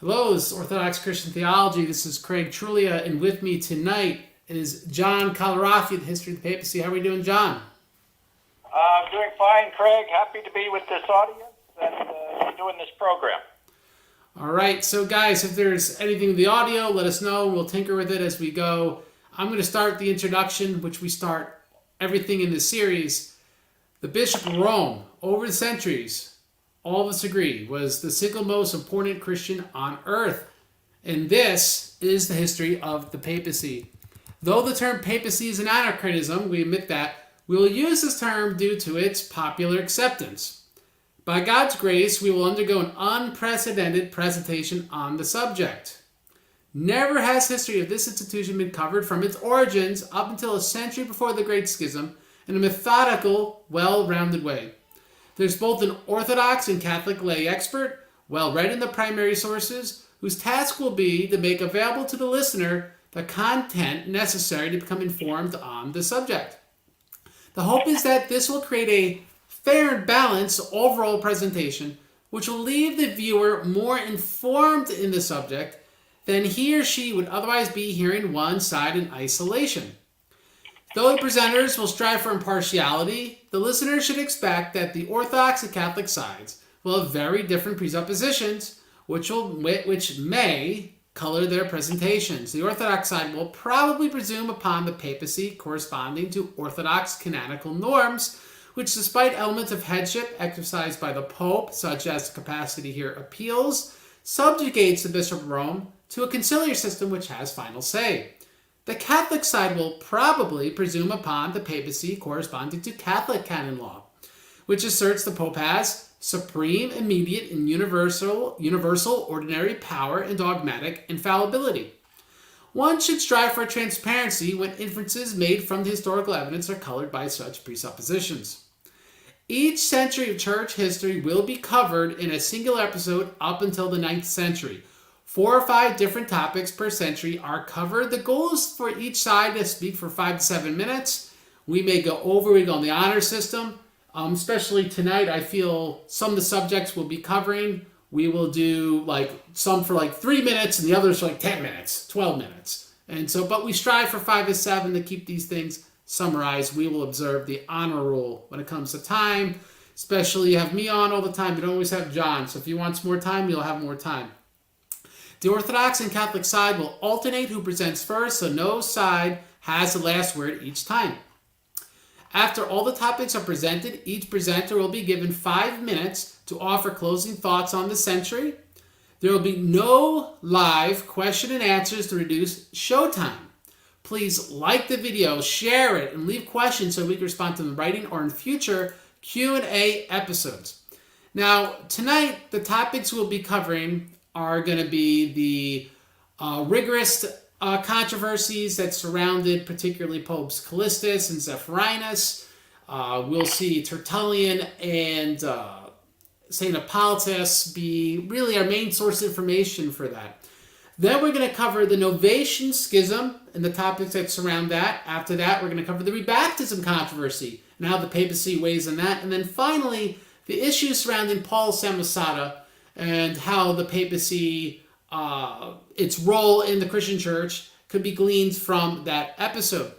Hello, this is Orthodox Christian Theology. This is Craig Truglia, and with me tonight is John Collorafi, the History of the Papacy. How are we doing, John? I'm doing fine, Craig. Happy to be with this audience and doing this program. All right, so guys, if there's anything with the audio, let us know. We'll tinker with it as we go. I'm going to start the introduction, which we start everything in this series. The Bishop of Rome, over the centuries, all of us agree, was the single most important Christian on earth. And this is the history of the papacy. Though the term papacy is an anachronism, we admit that, we will use this term due to its popular acceptance. By God's grace, we will undergo an unprecedented presentation on the subject. Never has history of this institution been covered from its origins up until a century before the Great Schism in a methodical, well-rounded way. There's both an Orthodox and Catholic lay expert, well read in the primary sources, whose task will be to make available to the listener the content necessary to become informed on the subject. The hope is that this will create a fair and balanced overall presentation, which will leave the viewer more informed in the subject than he or she would otherwise be hearing one side in isolation. Though the presenters will strive for impartiality, the listener should expect that the Orthodox and Catholic sides will have very different presuppositions, which may color their presentations. The Orthodox side will probably presume upon the papacy corresponding to Orthodox canonical norms, which, despite elements of headship exercised by the Pope, such as the capacity to hear appeals, subjugates the Bishop of Rome to a conciliar system which has final say. The Catholic side will probably presume upon the papacy corresponding to Catholic canon law, which asserts the Pope has supreme, immediate, and universal ordinary power and dogmatic infallibility. One should strive for transparency when inferences made from the historical evidence are colored by such presuppositions. Each century of church history will be covered in a single episode up until the 9th century. 4 or 5 different topics per century are covered. The goal is for each side to speak for 5 to 7 minutes. We go on the honor system. Especially tonight, I feel some of the subjects we'll be covering, we will do some for 3 minutes and the others for 10 minutes, 12 minutes. And so, but we strive for 5 to 7 to keep these things summarized. We will observe the honor rule when it comes to time. Especially you have me on all the time. You don't always have John. So if you want more time, you'll have more time. The Orthodox and Catholic side will alternate who presents first, so no side has the last word each time. After all the topics are presented, each presenter will be given 5 minutes to offer closing thoughts on the century. There will be no live question and answers to reduce showtime. Please like the video, share it, and leave questions so we can respond to them in writing or in future Q&A episodes. Now, tonight, the topics we'll be covering are going to be the rigorous controversies that surrounded particularly Popes Callistus and Zephyrinus. We'll see Tertullian and St. Hippolytus be really our main source of information for that. Then we're going to cover the Novationist Schism and the topics that surround that. After that, we're going to cover the Rebaptism controversy and how the papacy weighs in that. And then finally, the issues surrounding Paul's Samosata and how the papacy, its role in the Christian church, could be gleaned from that episode.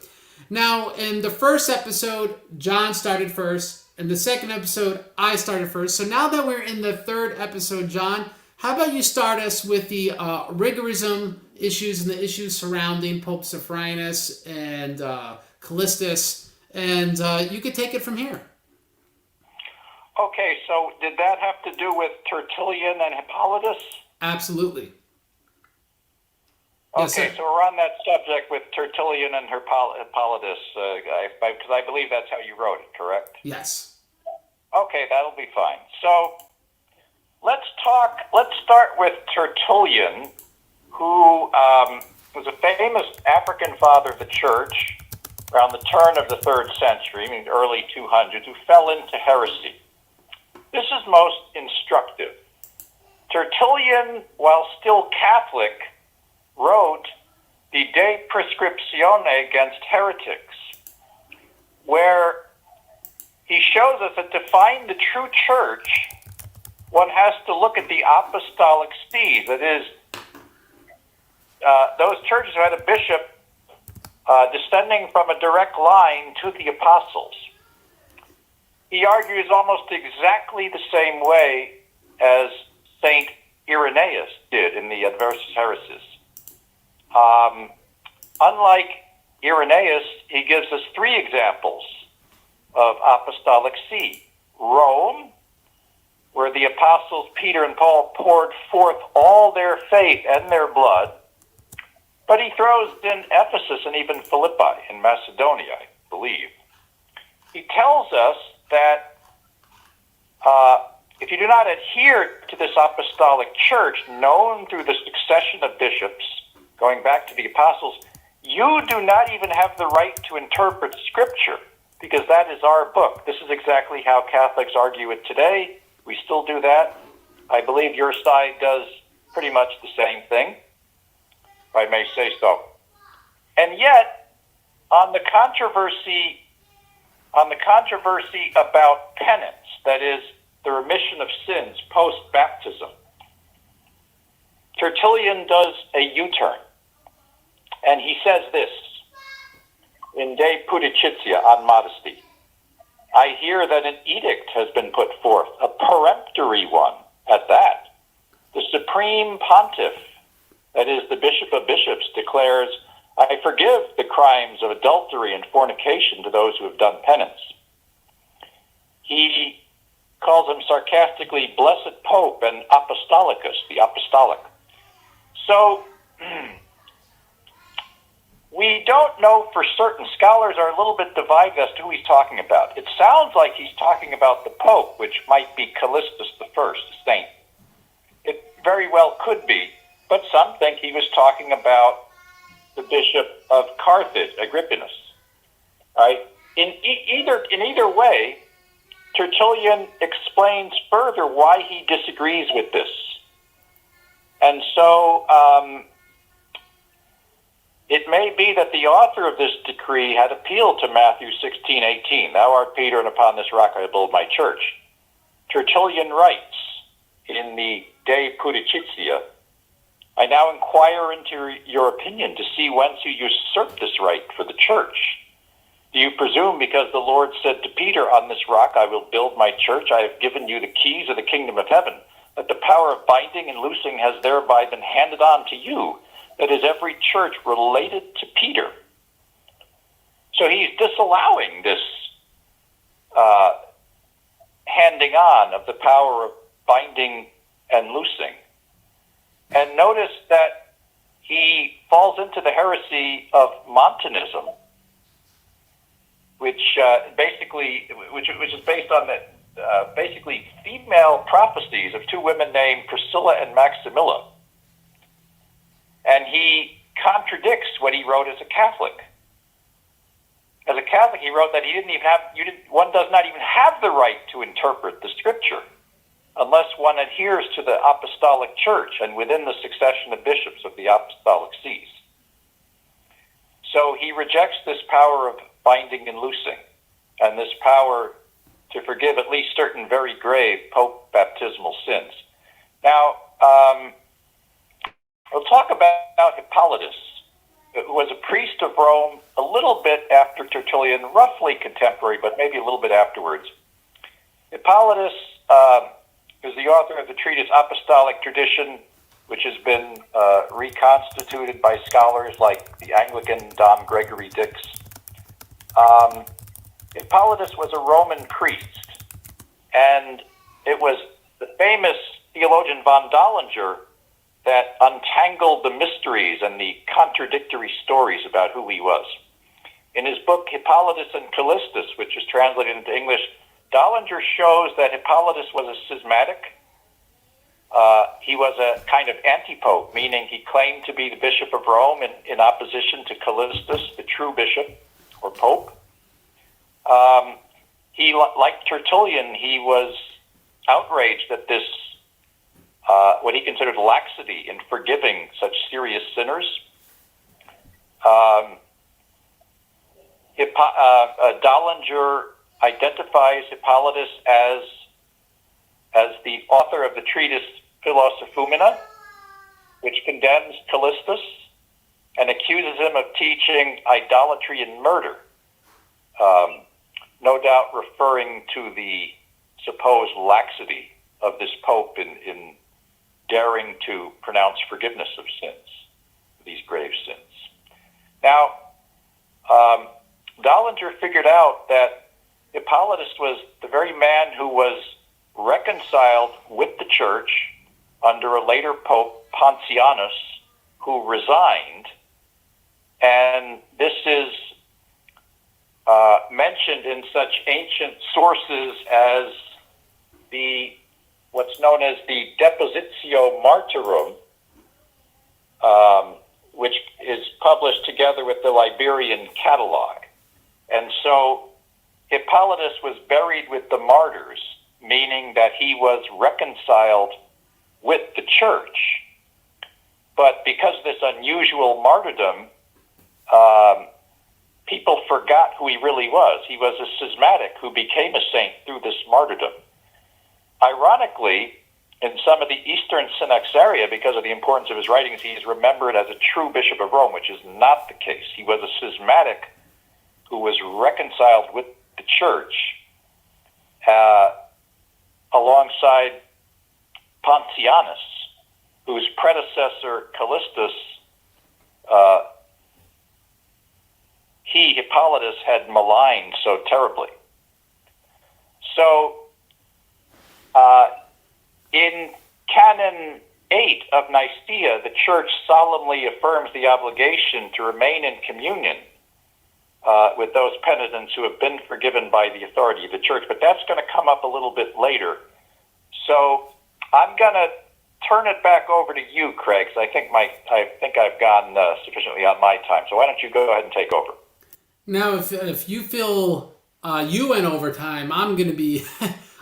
Now, in the first episode, John started first. In the second episode, I started first. So now that we're in the third episode, John, how about you start us with the rigorism issues and the issues surrounding Pope Zephyrinus and Callistus, and you could take it from here. Okay, so did that have to do with Tertullian and Hippolytus? Absolutely. Okay, yes, so we're on that subject with Tertullian and Hippolytus, because I believe that's how you wrote it, correct? Yes. Okay, that'll be fine. So let's start with Tertullian, who was a famous African father of the church around the turn of the 3rd century, I mean early 200s, who fell into heresy. This is most instructive. Tertullian, while still Catholic, wrote the De Prescriptione against heretics, where he shows us that to find the true church, one has to look at the apostolic sees. That is, those churches who had a bishop descending from a direct line to the apostles. He argues almost exactly the same way as Saint Irenaeus did in the Adversus Hereses. Unlike Irenaeus, he gives us three examples of apostolic see. Rome, where the apostles Peter and Paul poured forth all their faith and their blood, but he throws in Ephesus and even Philippi in Macedonia, I believe. He tells us that if you do not adhere to this apostolic church, known through the succession of bishops, going back to the apostles, you do not even have the right to interpret Scripture, because that is our book. This is exactly how Catholics argue it today. We still do that. I believe your side does pretty much the same thing, if I may say so. And yet, on the controversy about penance, that is, the remission of sins post-baptism, Tertullian does a U-turn, and he says this in De Pudicitia, on modesty. I hear that an edict has been put forth, a peremptory one at that. The Supreme Pontiff, that is the Bishop of Bishops, declares, I forgive the crimes of adultery and fornication to those who have done penance. He calls him sarcastically Blessed Pope and Apostolicus, the Apostolic. So, we don't know for certain. Scholars are a little bit divided as to who he's talking about. It sounds like he's talking about the Pope, which might be Callistus I, a saint. It very well could be, but some think he was talking about the Bishop of Carthage, Agrippinus. Right? In either way, Tertullian explains further why he disagrees with this. And so, it may be that the author of this decree had appealed to Matthew 16:18. Thou art Peter, and upon this rock I will build my church. Tertullian writes in the De Pudicitia, I now inquire into your opinion to see whence you usurp this right for the church. Do you presume because the Lord said to Peter, on this rock I will build my church, I have given you the keys of the kingdom of heaven, that the power of binding and loosing has thereby been handed on to you? That is, every church related to Peter. So he's disallowing this handing on of the power of binding and loosing. And notice that he falls into the heresy of Montanism, which is based on the basically female prophecies of two women named Priscilla and Maximilla. And he contradicts what he wrote as a Catholic. As a Catholic, he wrote that one does not even have the right to interpret the Scripture unless one adheres to the Apostolic Church and within the succession of bishops of the Apostolic Sees. So he rejects this power of binding and loosing, and this power to forgive at least certain very grave Pope baptismal sins. Now, we'll talk about Hippolytus, who was a priest of Rome a little bit after Tertullian, roughly contemporary, but maybe a little bit afterwards. Hippolytus is the author of the treatise Apostolic Tradition, which has been reconstituted by scholars like the Anglican Dom Gregory Dix. Hippolytus was a Roman priest, and it was the famous theologian von Dollinger that untangled the mysteries and the contradictory stories about who he was. In his book, Hippolytus and Callistus, which is translated into English, Dollinger shows that Hippolytus was a schismatic. He was a kind of antipope, meaning he claimed to be the Bishop of Rome in opposition to Callistus, the true bishop or pope. Like Tertullian, he was outraged that this what he considered laxity in forgiving such serious sinners. Dollinger identifies Hippolytus as as the author of the treatise Philosophumena, which condemns Callistus and accuses him of teaching idolatry and murder, no doubt referring to the supposed laxity of this pope in daring to pronounce forgiveness of sins, these grave sins. Now, Dollinger figured out that Hippolytus was the very man who was reconciled with the church under a later pope, Pontianus, who resigned. And this is mentioned in such ancient sources as what's known as the Depositio Martyrum, which is published together with the Liberian Catalog. And so Hippolytus was buried with the martyrs, meaning that he was reconciled with the church. But because of this unusual martyrdom, people forgot who he really was. He was a schismatic who became a saint through this martyrdom. Ironically, in some of the Eastern Synaxaria, because of the importance of his writings, he is remembered as a true bishop of Rome, which is not the case. He was a schismatic who was reconciled with the church alongside Pontianus, whose predecessor, Callistus, Hippolytus, had maligned so terribly. So, in Canon 8 of Nicaea, the Church solemnly affirms the obligation to remain in communion with those penitents who have been forgiven by the authority of the Church. But that's going to come up a little bit later. So I'm going to turn it back over to you, Craig, because I think I've gone sufficiently on my time. So why don't you go ahead and take over? Now, if you feel you went overtime, I'm going to be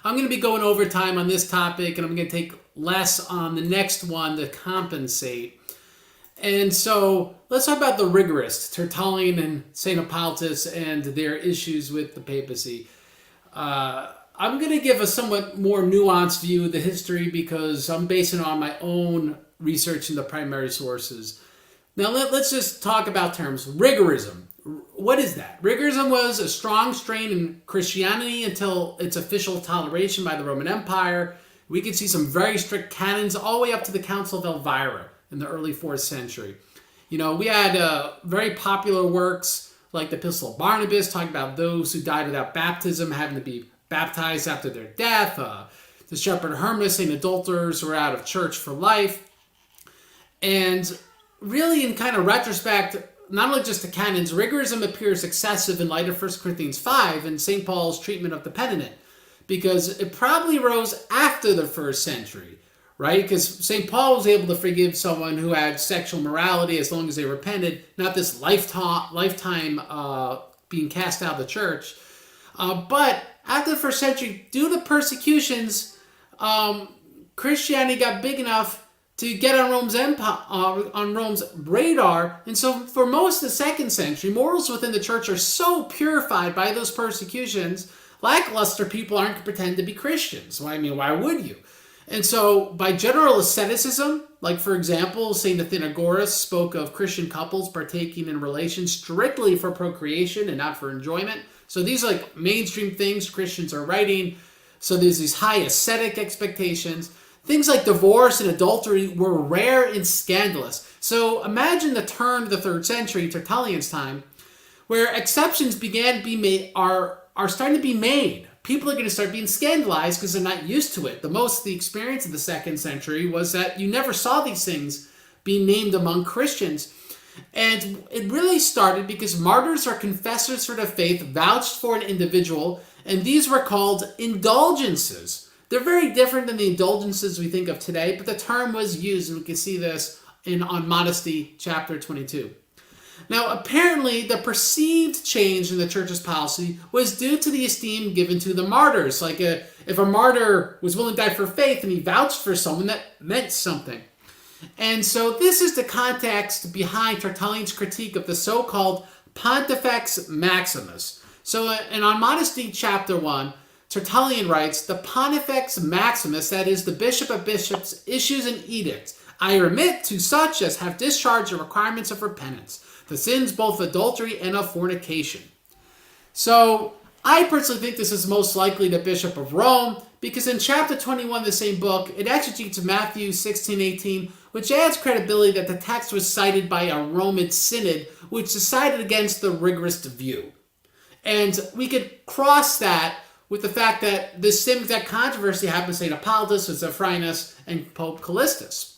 I'm going to be going overtime on this topic, and I'm going to take less on the next one to compensate. And so let's talk about the rigorists, Tertullian and St. Hippolytus, and their issues with the papacy. I'm going to give a somewhat more nuanced view of the history because I'm basing it on my own research in the primary sources. Now let's just talk about terms. Rigorism. What is that? Rigorism was a strong strain in Christianity until its official toleration by the Roman Empire. We could see some very strict canons all the way up to the Council of Elvira in the early 4th century. You know, we had very popular works like the Epistle of Barnabas, talking about those who died without baptism having to be baptized after their death. The Shepherd Hermas and adulterers were out of church for life. And really, in kind of retrospect, not only just the canons, rigorism appears excessive in light of 1 Corinthians 5 and St. Paul's treatment of the penitent, because it probably rose after the 1st century, right? Because St. Paul was able to forgive someone who had sexual morality as long as they repented, not this lifetime being cast out of the church. But after the 1st century, due to persecutions, Christianity got big enough to get on Rome's empire, on Rome's radar. And so for most of the 2nd century, morals within the church are so purified by those persecutions, lackluster people aren't going to pretend to be Christians. Well, I mean, why would you? And so by general asceticism, like for example, St. Athenagoras spoke of Christian couples partaking in relations strictly for procreation and not for enjoyment. So these are like mainstream things Christians are writing. So there's these high ascetic expectations. Things like divorce and adultery were rare and scandalous. So imagine the turn of the 3rd century, Tertullian's time, where exceptions began to be made, are starting to be made. People are going to start being scandalized because they're not used to it. The experience of the 2nd century was that you never saw these things being named among Christians. And it really started because martyrs or confessors for the faith vouched for an individual, and these were called indulgences. They're very different than the indulgences we think of today, but the term was used, and we can see this on Modesty, chapter 22. Now, apparently, the perceived change in the church's policy was due to the esteem given to the martyrs. Like, if a martyr was willing to die for faith and he vouched for someone, that meant something. And so this is the context behind Tertullian's critique of the so-called Pontifex Maximus. So, and on Modesty, chapter 1, Tertullian writes, the Pontifex Maximus, that is, the Bishop of Bishops, issues an edict. I remit to such as have discharged the requirements of repentance, the sins both of adultery and of fornication. So, I personally think this is most likely the Bishop of Rome, because in chapter 21 of the same book, it exegetes Matthew 16:18, which adds credibility that the text was cited by a Roman synod, which decided against the rigorist view. And we could cross that with the fact that the same exact controversy happened with St. Hippolytus, Zephyrinus, and Pope Callistus.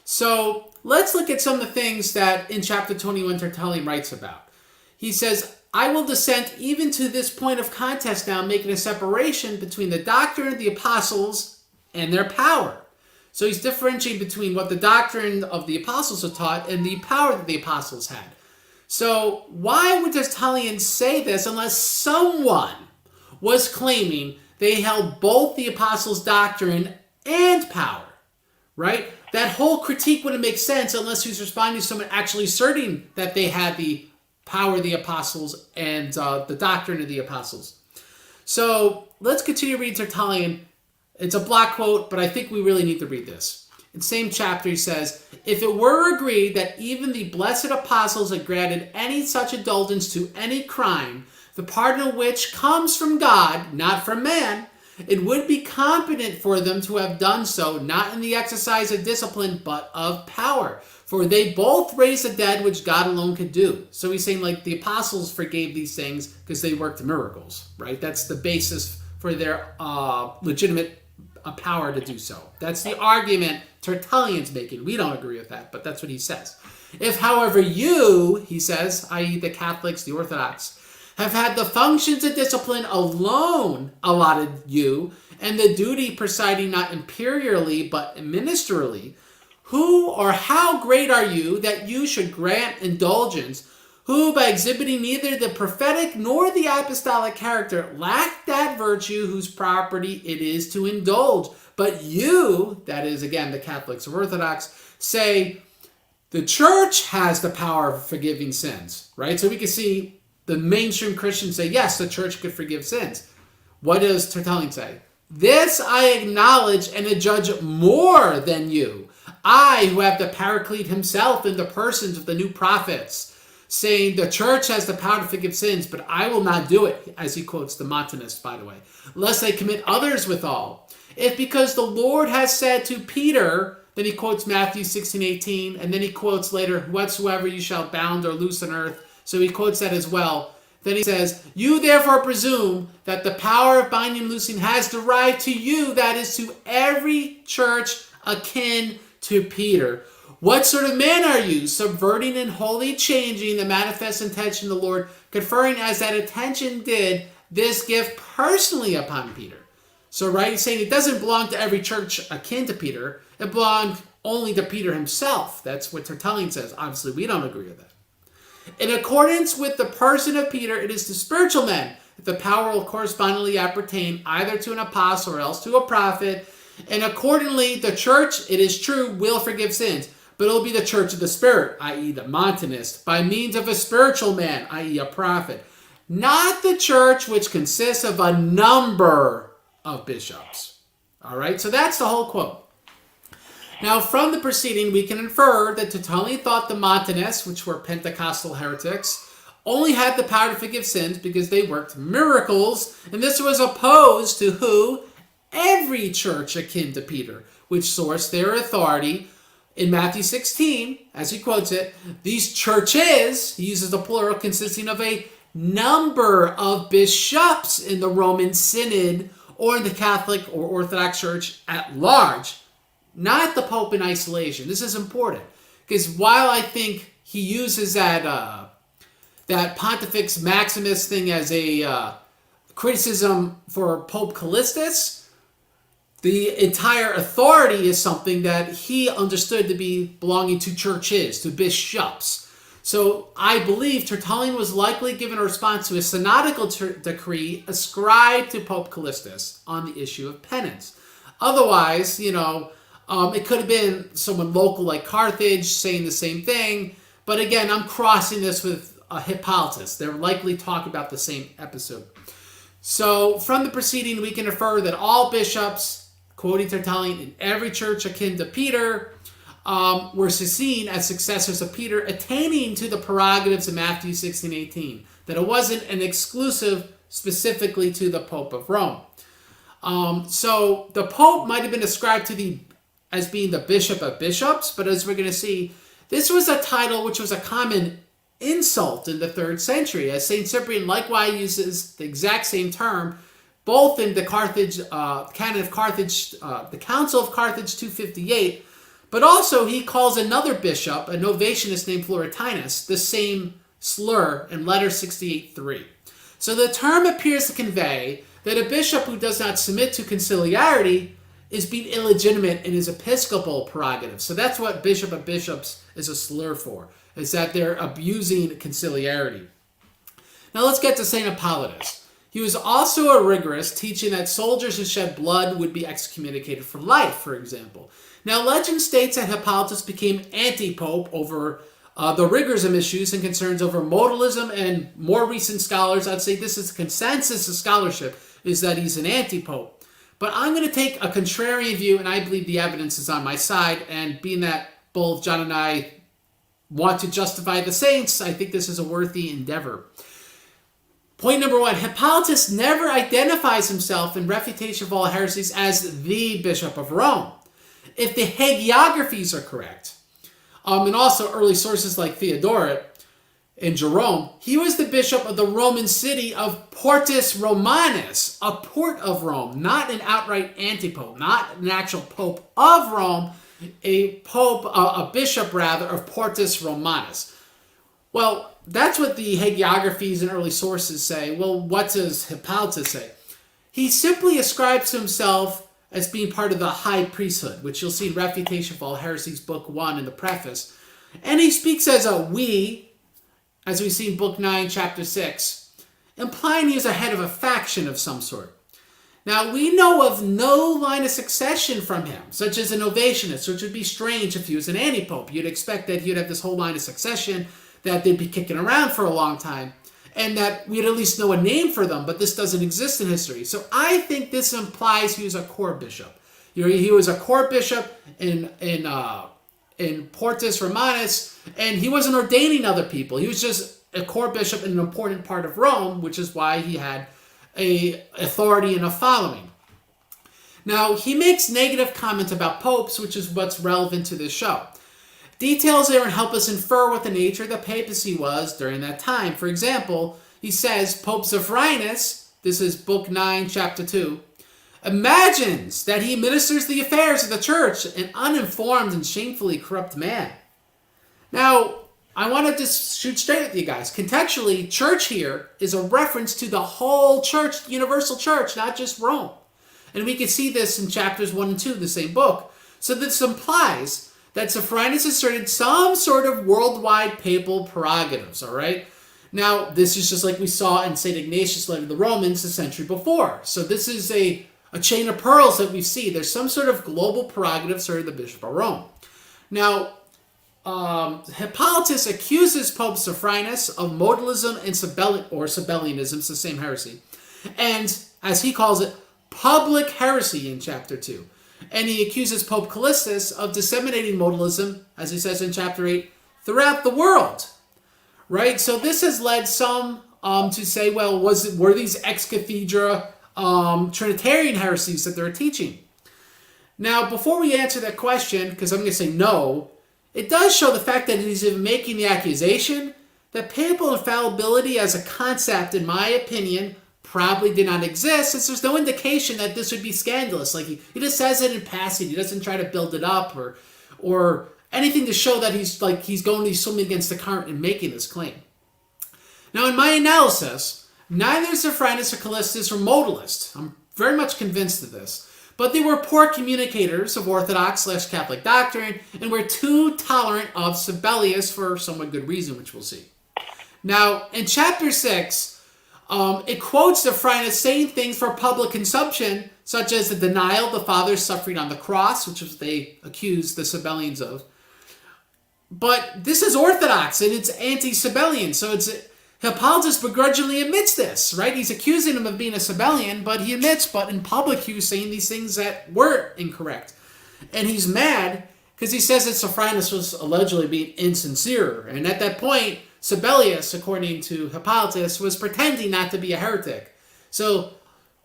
So let's look at some of the things that in chapter 21 Tertullian writes about. He says, I will dissent even to this point of contest now, making a separation between the doctrine of the apostles and their power. So he's differentiating between what the doctrine of the apostles had taught and the power that the apostles had. So why would Tertullian say this unless someone was claiming they held both the apostles' doctrine and power, right? That whole critique wouldn't make sense unless he was responding to someone actually asserting that they had the power of the apostles and the doctrine of the apostles. So let's continue reading Tertullian. It's a block quote, but I think we really need to read this. In the same chapter, he says, if it were agreed that even the blessed apostles had granted any such indulgence to any crime, the pardon of which comes from God, not from man, it would be competent for them to have done so, not in the exercise of discipline, but of power. For they both raised the dead, which God alone could do. So he's saying, like, the apostles forgave these things because they worked miracles, right? That's the basis for their legitimate power to do so. That's the argument Tertullian's making. We don't agree with that, but that's what he says. If, however, you, he says, i.e. the Catholics, the Orthodox, have had the functions of discipline alone allotted you, and the duty presiding not imperially but ministerially, who or how great are you that you should grant indulgence, who by exhibiting neither the prophetic nor the apostolic character lack that virtue whose property it is to indulge? But you, that is again the Catholics or Orthodox, say the church has the power of forgiving sins, right? So we can see the mainstream Christians say, yes, the church could forgive sins. What does Tertullian say? This I acknowledge and adjudge more than you. I, who have the Paraclete himself in the persons of the new prophets, saying the church has the power to forgive sins, but I will not do it, as he quotes the Novationist, by the way, lest they commit others withal. If because the Lord has said to Peter, then he quotes Matthew 16:18, and then he quotes later, whatsoever you shall bound or loose on earth. So he quotes that as well. Then he says, you therefore presume that the power of binding and loosing has derived to you, that is to every church akin to Peter. What sort of man are you, subverting and wholly changing the manifest intention of the Lord, conferring as that intention did this gift personally upon Peter? So, right, he's saying it doesn't belong to every church akin to Peter. It belonged only to Peter himself. That's what Tertullian says. Obviously, we don't agree with that. In accordance with the person of Peter, it is to spiritual men that the power will correspondingly appertain either to an apostle or else to a prophet. And accordingly, the church, it is true, will forgive sins. But it will be the church of the Spirit, i.e. the Montanist, by means of a spiritual man, i.e. a prophet. Not the church which consists of a number of bishops. All right, so that's the whole quote. Now, from the preceding, we can infer that Tertullian thought the Montanists, which were Pentecostal heretics, only had the power to forgive sins because they worked miracles, and this was opposed to who? Every church akin to Peter, which sourced their authority in Matthew 16, as he quotes it. These churches, he uses the plural, consisting of a number of bishops in the Roman Synod or in the Catholic or Orthodox Church at large. Not the Pope in isolation. This is important because while I think he uses that Pontifex Maximus thing as a criticism for Pope Callistus, the entire authority is something that he understood to be belonging to churches, to bishops. So I believe Tertullian was likely given a response to a synodical decree ascribed to Pope Callistus on the issue of penance. Otherwise, it could have been someone local like Carthage saying the same thing. But again, I'm crossing this with Hippolytus. They're likely talking about the same episode. So from the preceding, we can infer that all bishops, quoting Tertullian, in every church akin to Peter, were seen as successors of Peter, attaining to the prerogatives of Matthew 16:18. That it wasn't an exclusive specifically to the Pope of Rome. So the Pope might have been ascribed as being the Bishop of Bishops, but as we're going to see, this was a title which was a common insult in the 3rd century, as St. Cyprian likewise uses the exact same term, both in the Canon of Carthage, the Council of Carthage 258, but also he calls another bishop, a Novationist named Florentinus, the same slur in letter 68:3. So the term appears to convey that a bishop who does not submit to conciliarity is being illegitimate in his episcopal prerogative. So that's what Bishop of Bishops is a slur for, is that they're abusing conciliarity. Now let's get to St. Hippolytus. He was also a rigorist, teaching that soldiers who shed blood would be excommunicated for life, for example. Now legend states that Hippolytus became anti-pope over the rigorism issues and concerns over modalism, and more recent scholars, I'd say this is a consensus of scholarship, is that he's an anti-pope. But I'm going to take a contrarian view, and I believe the evidence is on my side, and being that both John and I want to justify the saints, I think this is a worthy endeavor. Point number 1, Hippolytus never identifies himself in Refutation of All Heresies as the Bishop of Rome. If the hagiographies are correct, and also early sources like Theodoret and Jerome, he was the bishop of the Roman city of Portus Romanus, a port of Rome, not an outright antipope, not an actual pope of Rome, a bishop rather of Portus Romanus. Well, that's what the hagiographies and early sources say. Well, what does Hippolytus say? He simply ascribes to himself as being part of the high priesthood, which you'll see in Refutation of All Heresies, Book 1 in the preface. And he speaks as a we, as we see in Book 9, Chapter 6, implying he is a head of a faction of some sort. Now, we know of no line of succession from him, such as a Novationist, which would be strange if he was an anti-pope. You'd expect that he'd have this whole line of succession, that they'd be kicking around for a long time, and that we'd at least know a name for them, but this doesn't exist in history. So I think this implies he was a core bishop. He was a core bishop in Portus Romanus, and he wasn't ordaining other people. He was just a core bishop in an important part of Rome, which is why he had a authority and a following. Now, he makes negative comments about popes, which is what's relevant to this show. Details there help us infer what the nature of the papacy was during that time. For example, he says Pope Zephyrinus, this is Book 9, Chapter 2, imagines that he administers the affairs of the church, an uninformed and shamefully corrupt man. Now, I want to just shoot straight at you guys. Contextually, church here is a reference to the whole church, the universal church, not just Rome. And we can see this in chapters 1 and 2 of the same book. So this implies that Zephyrinus asserted some sort of worldwide papal prerogatives, all right? Now, this is just like we saw in St. Ignatius' letter to the Romans a century before. So this is a chain of pearls that we see. There's some sort of global prerogative asserted the Bishop of Rome. Now, Hippolytus accuses Pope Zephyrinus of modalism and Sabellianism, it's the same heresy, and, as he calls it, public heresy in chapter 2. And he accuses Pope Callistus of disseminating modalism, as he says in chapter 8, throughout the world. Right? So this has led some to say, well, were these ex cathedra Trinitarian heresies that they're teaching? Now, before we answer that question, because I'm going to say no, it does show the fact that he's even making the accusation that papal infallibility as a concept, in my opinion, probably did not exist, since there's no indication that this would be scandalous. Like he just says it in passing. He doesn't try to build it up or anything to show that he's going to be swimming against the current in making this claim. Now, in my analysis, neither Zephyrinus or Callistus were modalists. I'm very much convinced of this. But they were poor communicators of Orthodox/Catholic doctrine and were too tolerant of Sabellius for somewhat good reason, which we'll see. Now, in chapter 6, it quotes Zephyrinus saying things for public consumption, such as the denial of the Father's suffering on the cross, which is what they accuse the Sabellians of. But this is Orthodox, and it's anti-Sabellian, so Hippolytus begrudgingly admits this, right? He's accusing him of being a Sabellian, but he admits, but in public he was saying these things that were incorrect. And he's mad because he says that Sophronis was allegedly being insincere. And at that point, Sabellius, according to Hippolytus, was pretending not to be a heretic. So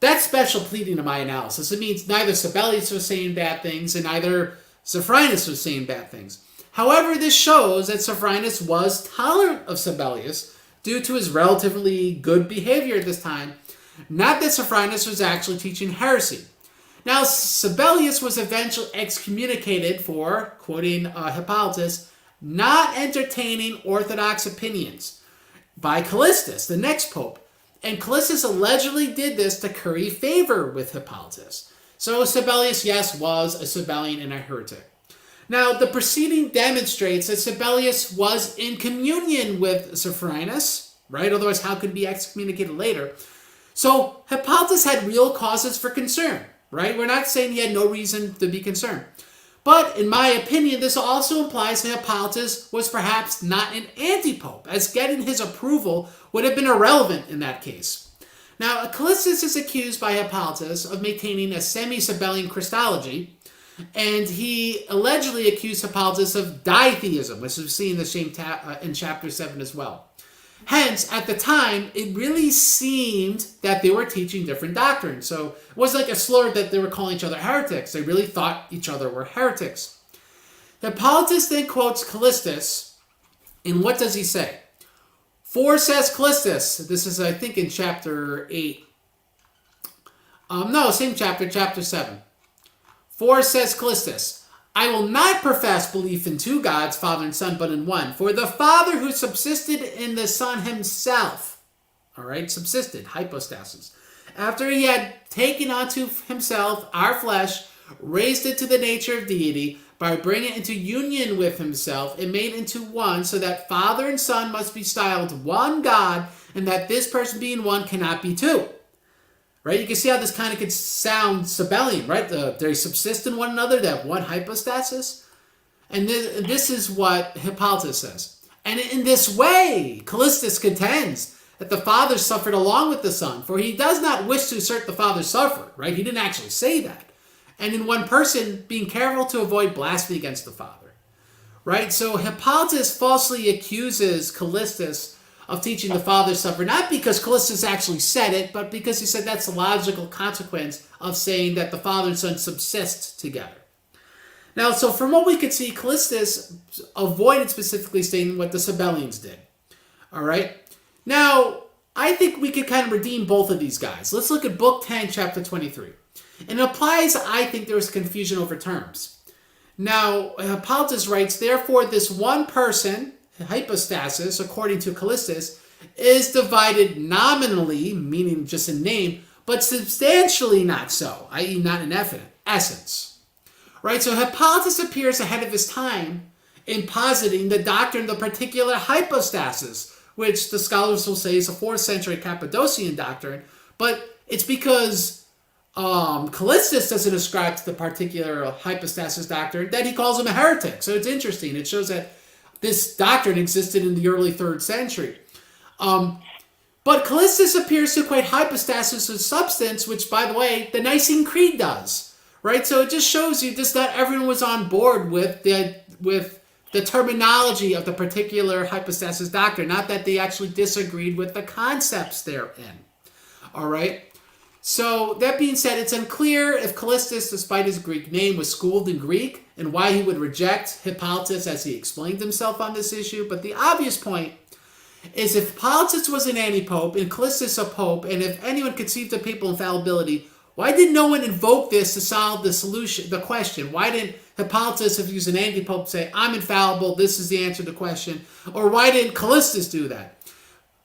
that's special pleading in my analysis. It means neither Sabellius was saying bad things and neither Sophronis was saying bad things. However, this shows that Sophronis was tolerant of Sabellius due to his relatively good behavior at this time, not that Sophronis was actually teaching heresy. Now, Sabellius was eventually excommunicated for, quoting Hippolytus, not entertaining Orthodox opinions by Callistus, the next pope. And Callistus allegedly did this to curry favor with Hippolytus. So Sabellius, yes, was a Sabellian and a heretic. Now, the proceeding demonstrates that Sabellius was in communion with Sophronis, right? Otherwise, how could he be excommunicated later? So Hippolytus had real causes for concern, right? We're not saying he had no reason to be concerned. But in my opinion, this also implies that Hippolytus was perhaps not an anti-pope, as getting his approval would have been irrelevant in that case. Now, Callistus is accused by Hippolytus of maintaining a semi-Sabellian Christology, and he allegedly accused Hippolytus of ditheism, which we've seen in chapter 7 as well. Hence, at the time, it really seemed that they were teaching different doctrines. So it wasn't like a slur that they were calling each other heretics. They really thought each other were heretics. Hippolytus then quotes Callistus, and what does he say? For, says Callistus, this is, I think, in chapter 8. Same chapter, chapter 7. For, says Callistus, I will not profess belief in two gods, Father and Son, but in one. For the Father who subsisted in the Son himself, all right, subsisted, hypostasis, after he had taken unto himself our flesh, raised it to the nature of deity, by bringing it into union with himself, and made into one, so that Father and Son must be styled one God, and that this person being one cannot be two. Right? You can see how this kind of could sound Sabellian, right? They subsist in one another, they have one hypostasis. And this is what Hippolytus says. And in this way, Callistus contends that the Father suffered along with the Son, for he does not wish to assert the Father suffered, right? He didn't actually say that. And in one person, being careful to avoid blasphemy against the Father. Right? So Hippolytus falsely accuses Callistus of teaching the Father suffered, not because Callistus actually said it, but because he said that's a logical consequence of saying that the Father and Son subsist together. Now, so from what we could see, Callistus avoided specifically stating what the Sabellians did. All right? Now, I think we could kind of redeem both of these guys. Let's look at Book 10, Chapter 23. And it applies, I think there was confusion over terms. Now, Hippolytus writes, therefore, this one person, hypostasis, according to Callistus, is divided nominally, meaning just in name, but substantially not so, i.e. not in essence. Right? So Hippolytus appears ahead of his time in positing the doctrine of the particular hypostasis, which the scholars will say is a 4th century Cappadocian doctrine, but it's because Callistus doesn't ascribe to the particular hypostasis doctrine that he calls him a heretic. So it's interesting. It shows that this doctrine existed in the early 3rd century. But Callistus appears to equate hypostasis with substance, which, by the way, the Nicene Creed does. Right? So it just shows you just that everyone was on board with the terminology of the particular hypostasis doctrine, not that they actually disagreed with the concepts therein. All right? So, that being said, it's unclear if Callistus, despite his Greek name, was schooled in Greek and why he would reject Hippolytus as he explained himself on this issue. But the obvious point is if Hippolytus was an anti-pope and Callistus a pope, and if anyone conceived of papal infallibility, why did no one invoke this to solve the question? Why didn't Hippolytus, if he was an anti-pope, say, I'm infallible, this is the answer to the question? Or why didn't Callistus do that?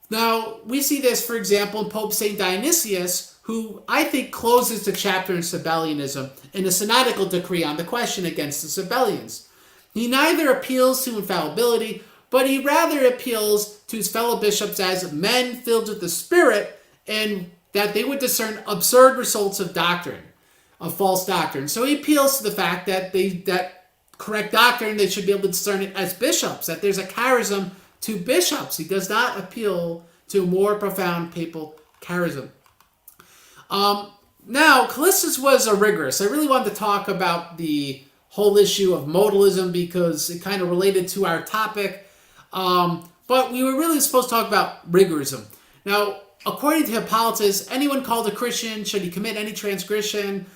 Now, we see this, for example, in Pope St. Dionysius, who I think closes the chapter in Sabellianism in a synodical decree on the question against the Sabellians. He neither appeals to infallibility, but he rather appeals to his fellow bishops as men filled with the Spirit, and that they would discern absurd results of doctrine, of false doctrine. So he appeals to the fact that that correct doctrine, they should be able to discern it as bishops, that there's a charism to bishops. He does not appeal to a more profound papal charism. Now, Callistus was a rigorist. I really wanted to talk about the whole issue of modalism because it kind of related to our topic. But we were really supposed to talk about rigorism. Now, according to Hippolytus, anyone called a Christian, should he commit any transgression,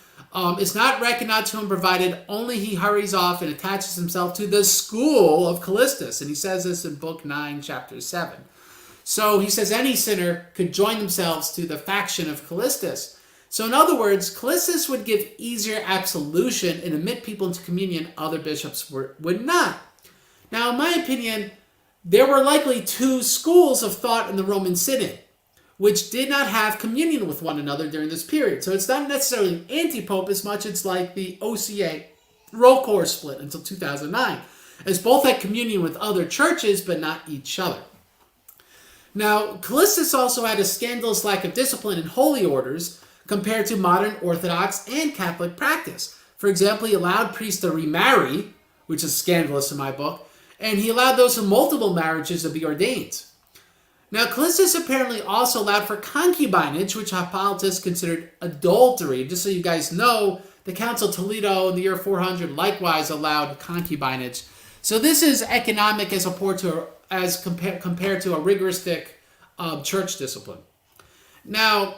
is not recognized to him provided only he hurries off and attaches himself to the school of Callistus. And he says this in Book 9, Chapter 7. So he says any sinner could join themselves to the faction of Callistus. So in other words, Callistus would give easier absolution and admit people into communion other bishops would not. Now, in my opinion, there were likely two schools of thought in the Roman Synod, which did not have communion with one another during this period. So it's not necessarily an anti-pope as much as like the OCA roll core split until 2009, as both had communion with other churches but not each other. Now, Callistus also had a scandalous lack of discipline in holy orders compared to modern Orthodox and Catholic practice. For example, he allowed priests to remarry, which is scandalous in my book, and he allowed those in multiple marriages to be ordained. Now, Callistus apparently also allowed for concubinage, which Hippolytus considered adultery. Just so you guys know, the Council of Toledo in the year 400 likewise allowed concubinage. So this is economic as compared to a rigoristic church discipline. Now,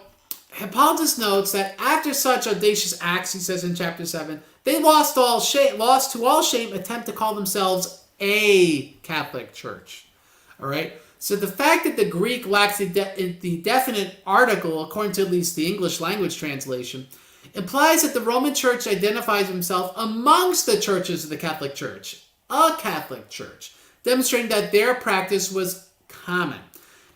Hippolytus notes that after such audacious acts, he says in chapter 7, they lost to all shame, attempt to call themselves a Catholic church. All right. So the fact that the Greek lacks the definite article, according to at least the English language translation, implies that the Roman Church identifies himself amongst the churches of the Catholic Church, a Catholic church, demonstrating that their practice was common.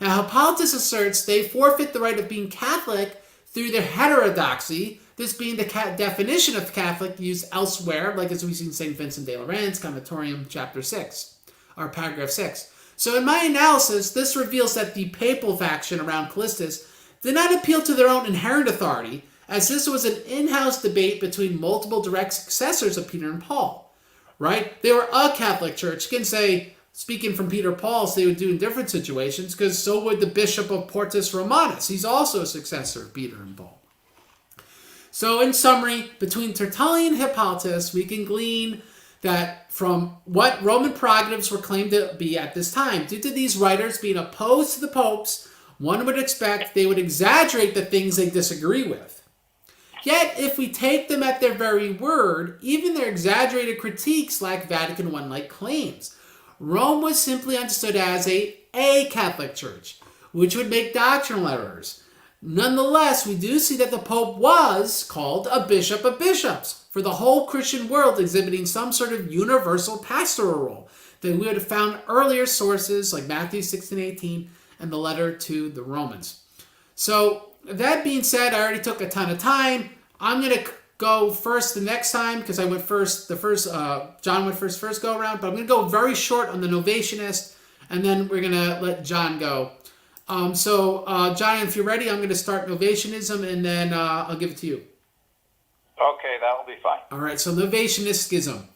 Now, Hippolytus asserts they forfeit the right of being Catholic through their heterodoxy, this being the definition of Catholic used elsewhere, like as we see in St. Vincent de Lerins, Commentorium, chapter 6, or paragraph 6. So in my analysis, this reveals that the papal faction around Callistus did not appeal to their own inherent authority, as this was an in-house debate between multiple direct successors of Peter and Paul, right? They were a Catholic church. You can say, speaking from Peter Paul, they would do in different situations, because so would the Bishop of Portus Romanus. He's also a successor of Peter and Paul. So in summary, between Tertullian and Hippolytus, we can glean that from what Roman prerogatives were claimed to be at this time, due to these writers being opposed to the popes, one would expect they would exaggerate the things they disagree with. Yet, if we take them at their very word, even their exaggerated critiques lack Vatican I-like claims. Rome was simply understood as a Catholic church, which would make doctrinal errors. Nonetheless, we do see that the Pope was called a bishop of bishops for the whole Christian world, exhibiting some sort of universal pastoral role that we would have found earlier sources like Matthew 16:18 and the letter to the Romans. So that being said, I already took a ton of time. I'm going to go first the next time because I went first. John went first go around, but I'm going to go very short on the Novationist, and then we're going to let John go. John, if you're ready, I'm going to start Novationism, and then I'll give it to you. Okay, that'll be fine. All right, so Novationist Schism.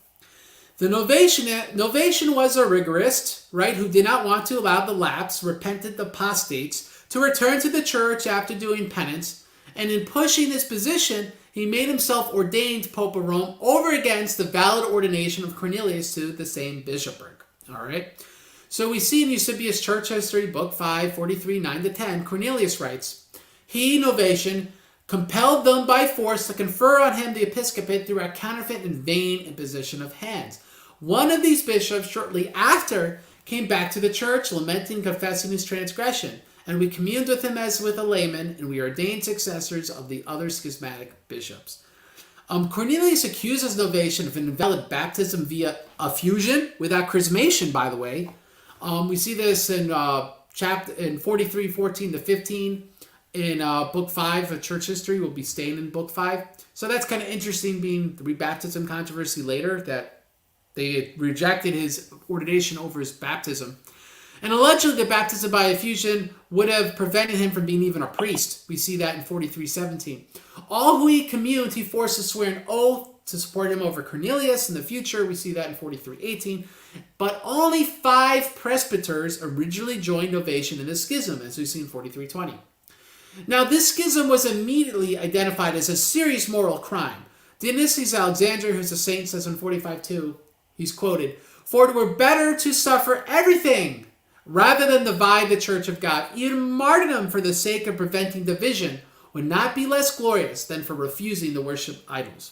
The Novation was a rigorist, right, who did not want to allow the lapsed, repentant apostates to return to the church after doing penance, and in pushing this position, he made himself ordained Pope of Rome over against the valid ordination of Cornelius to the same bishopric. All right. So we see in Eusebius Church History, Book 5, 43, 9-10, Cornelius writes, he, Novation, compelled them by force to confer on him the episcopate through a counterfeit and vain imposition of hands. One of these bishops, shortly after, came back to the church, lamenting and confessing his transgression. And we communed with him as with a layman, and we ordained successors of the other schismatic bishops. Cornelius accuses Novation of an invalid baptism via effusion, without chrismation, by the way. We see this in chapter in 43, 14-15 in Book 5 of Church History. We'll be staying in Book 5. So that's kind of interesting, being the rebaptism controversy later, that they rejected his ordination over his baptism. And allegedly, the baptism by effusion would have prevented him from being even a priest. We see that in 43:17. All who he communed, he forced to swear an oath to support him over Cornelius in the future. We see that in 43:18. But only 5 presbyters originally joined Novatian in the schism, as we see in 43:20. Now, this schism was immediately identified as a serious moral crime. Dionysius Alexander, who's a saint, says in 45:2, he's quoted, "For it were better to suffer everything rather than divide the church of God. Even martyrdom for the sake of preventing division would not be less glorious than for refusing to worship idols."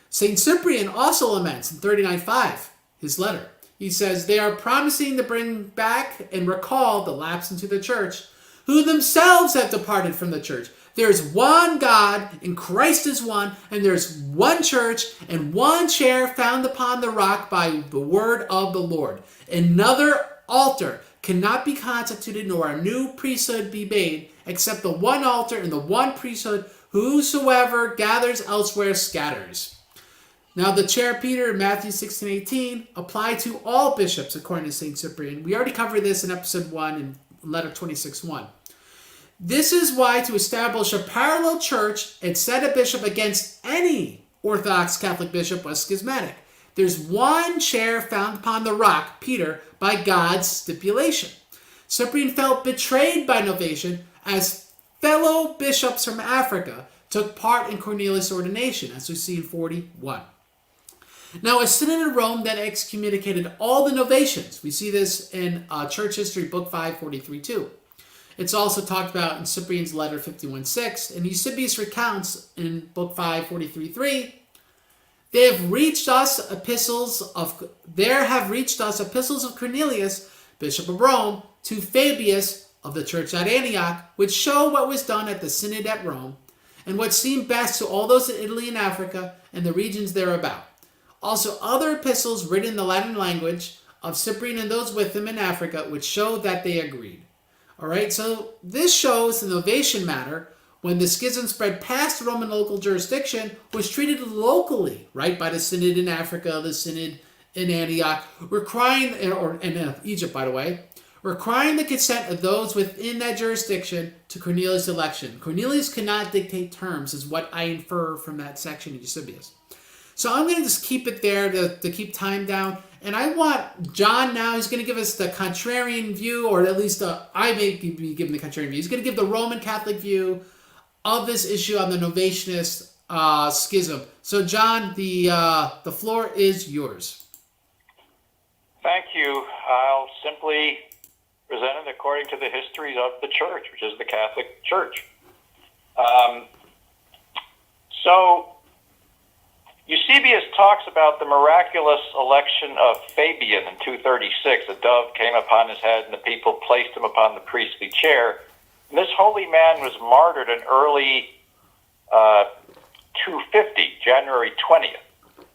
St. Cyprian also laments in 39:5, his letter. He says, "They are promising to bring back and recall the lapsed into the church, who themselves have departed from the church. There is one God, and Christ is one, and there is one church, and one chair found upon the rock by the word of the Lord. Another altar cannot be constituted, nor a new priesthood be made, except the one altar and the one priesthood. Whosoever gathers elsewhere scatters." Now, the chair Peter in Matthew 16:18 applied to all bishops, according to St. Cyprian. We already covered this in episode 1 in letter 26:1. This is why to establish a parallel church and set a bishop against any Orthodox Catholic bishop was schismatic. There's one chair found upon the rock, Peter, by God's stipulation. Cyprian felt betrayed by Novatian as fellow bishops from Africa took part in Cornelius' ordination, as we see in 41. Now, a synod in Rome that excommunicated all the Novatians. We see this in Church History, Book 5, 43:2. It's also talked about in Cyprian's letter 51:6, and Eusebius recounts in Book 5, 43:3. There have reached us epistles of Cornelius, Bishop of Rome, to Fabius of the church at Antioch, which show what was done at the synod at Rome, and what seemed best to all those in Italy and Africa and the regions thereabout. Also other epistles written in the Latin language of Cyprian and those with him in Africa, which show that they agreed. All right, so this shows the Novatian matter, when the schism spread past Roman local jurisdiction, was treated locally, right, by the synod in Africa, the synod in Antioch, in Egypt, by the way, requiring the consent of those within that jurisdiction to Cornelius' election. Cornelius could not dictate terms, is what I infer from that section of Eusebius. So I'm going to just keep it there to keep time down. And I want John now, he's going to give us the contrarian view, or at least I may be giving the contrarian view. He's going to give the Roman Catholic view of this issue on the Novationist schism. So John, the floor is yours. Thank you. I'll simply present it according to the histories of the Church, which is the Catholic Church. So Eusebius talks about the miraculous election of Fabian in 236. A dove came upon his head, and the people placed him upon the priestly chair. And this holy man was martyred in early 250, January 20th,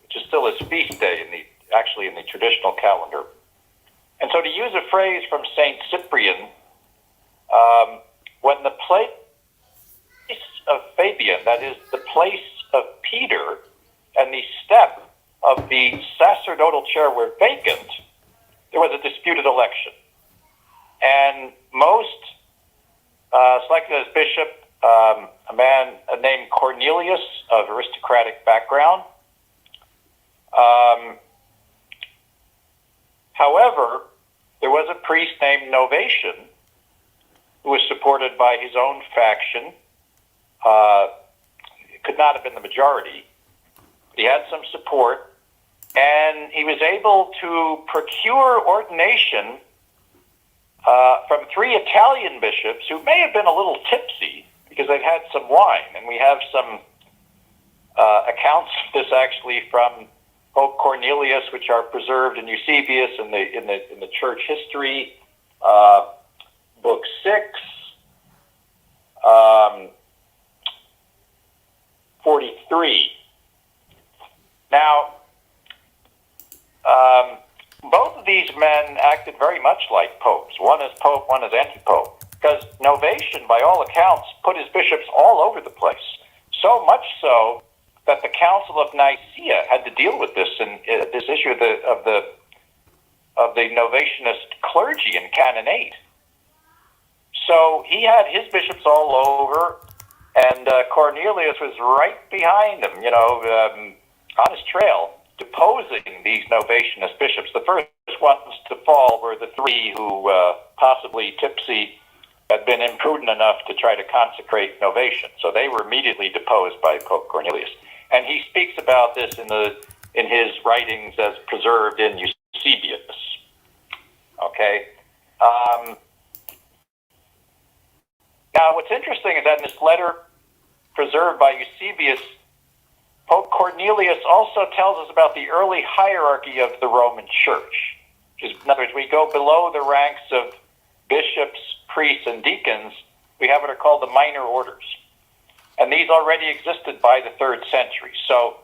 which is still his feast day in the traditional calendar. And so, to use a phrase from St. Cyprian, when the place of Fabian, that is, the place of Peter, and the step of the sacerdotal chair were vacant, there was a disputed election. And most selected as bishop, a man named Cornelius, of aristocratic background. However, there was a priest named Novatian who was supported by his own faction. It could not have been the majority. He had some support, and he was able to procure ordination from 3 Italian bishops who may have been a little tipsy because they'd had some wine. And we have some accounts of this actually from Pope Cornelius, which are preserved in Eusebius in the Church History, Book 6, 43. Now, both of these men acted very much like popes. One is pope, one is anti-pope. Because Novatian, by all accounts, put his bishops all over the place. So much so that the Council of Nicaea had to deal with this this issue of the Novationist clergy in Canon 8. So he had his bishops all over, and Cornelius was right behind him. on his trail, deposing these Novationist bishops. The first ones to fall were the three who, possibly tipsy, had been imprudent enough to try to consecrate Novation. So they were immediately deposed by Pope Cornelius. And he speaks about this in his writings as preserved in Eusebius. Okay? Now, what's interesting is that in this letter preserved by Eusebius, Pope Cornelius also tells us about the early hierarchy of the Roman Church. In other words, we go below the ranks of bishops, priests, and deacons. We have what are called the minor orders. And these already existed by the 3rd century. So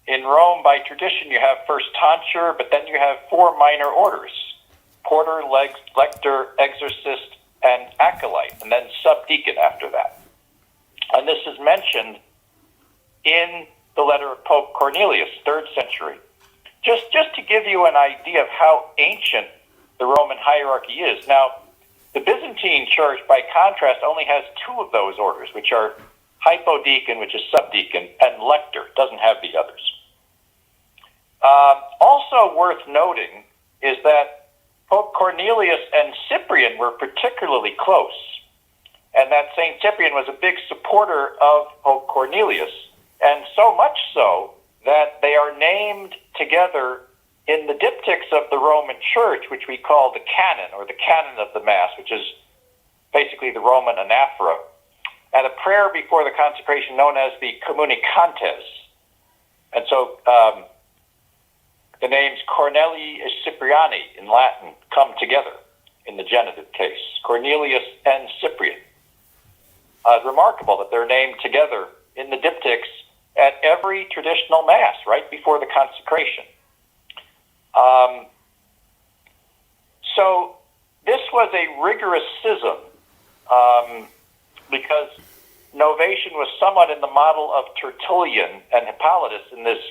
in Rome, by tradition, you have first tonsure, but then you have 4 minor orders: porter, lector, exorcist, and acolyte, and then subdeacon after that. And this is mentioned in the letter of Pope Cornelius, 3rd century. Just to give you an idea of how ancient the Roman hierarchy is. Now, the Byzantine Church, by contrast, only has 2 of those orders, which are hypodeacon, which is subdeacon, and lector, doesn't have the others. Also worth noting is that Pope Cornelius and Cyprian were particularly close, and that St. Cyprian was a big supporter of Pope Cornelius, and so much so that they are named together in the diptychs of the Roman Church, which we call the canon, or the canon of the Mass, which is basically the Roman anaphora, and a prayer before the consecration known as the Communicantes. And so the names Cornelii and Cypriani in Latin come together in the genitive case, Cornelius and Cyprian. Remarkable that they're named together in the diptychs at every traditional Mass, right before the consecration. So this was a rigorous schism because Novation was somewhat in the model of Tertullian and Hippolytus in this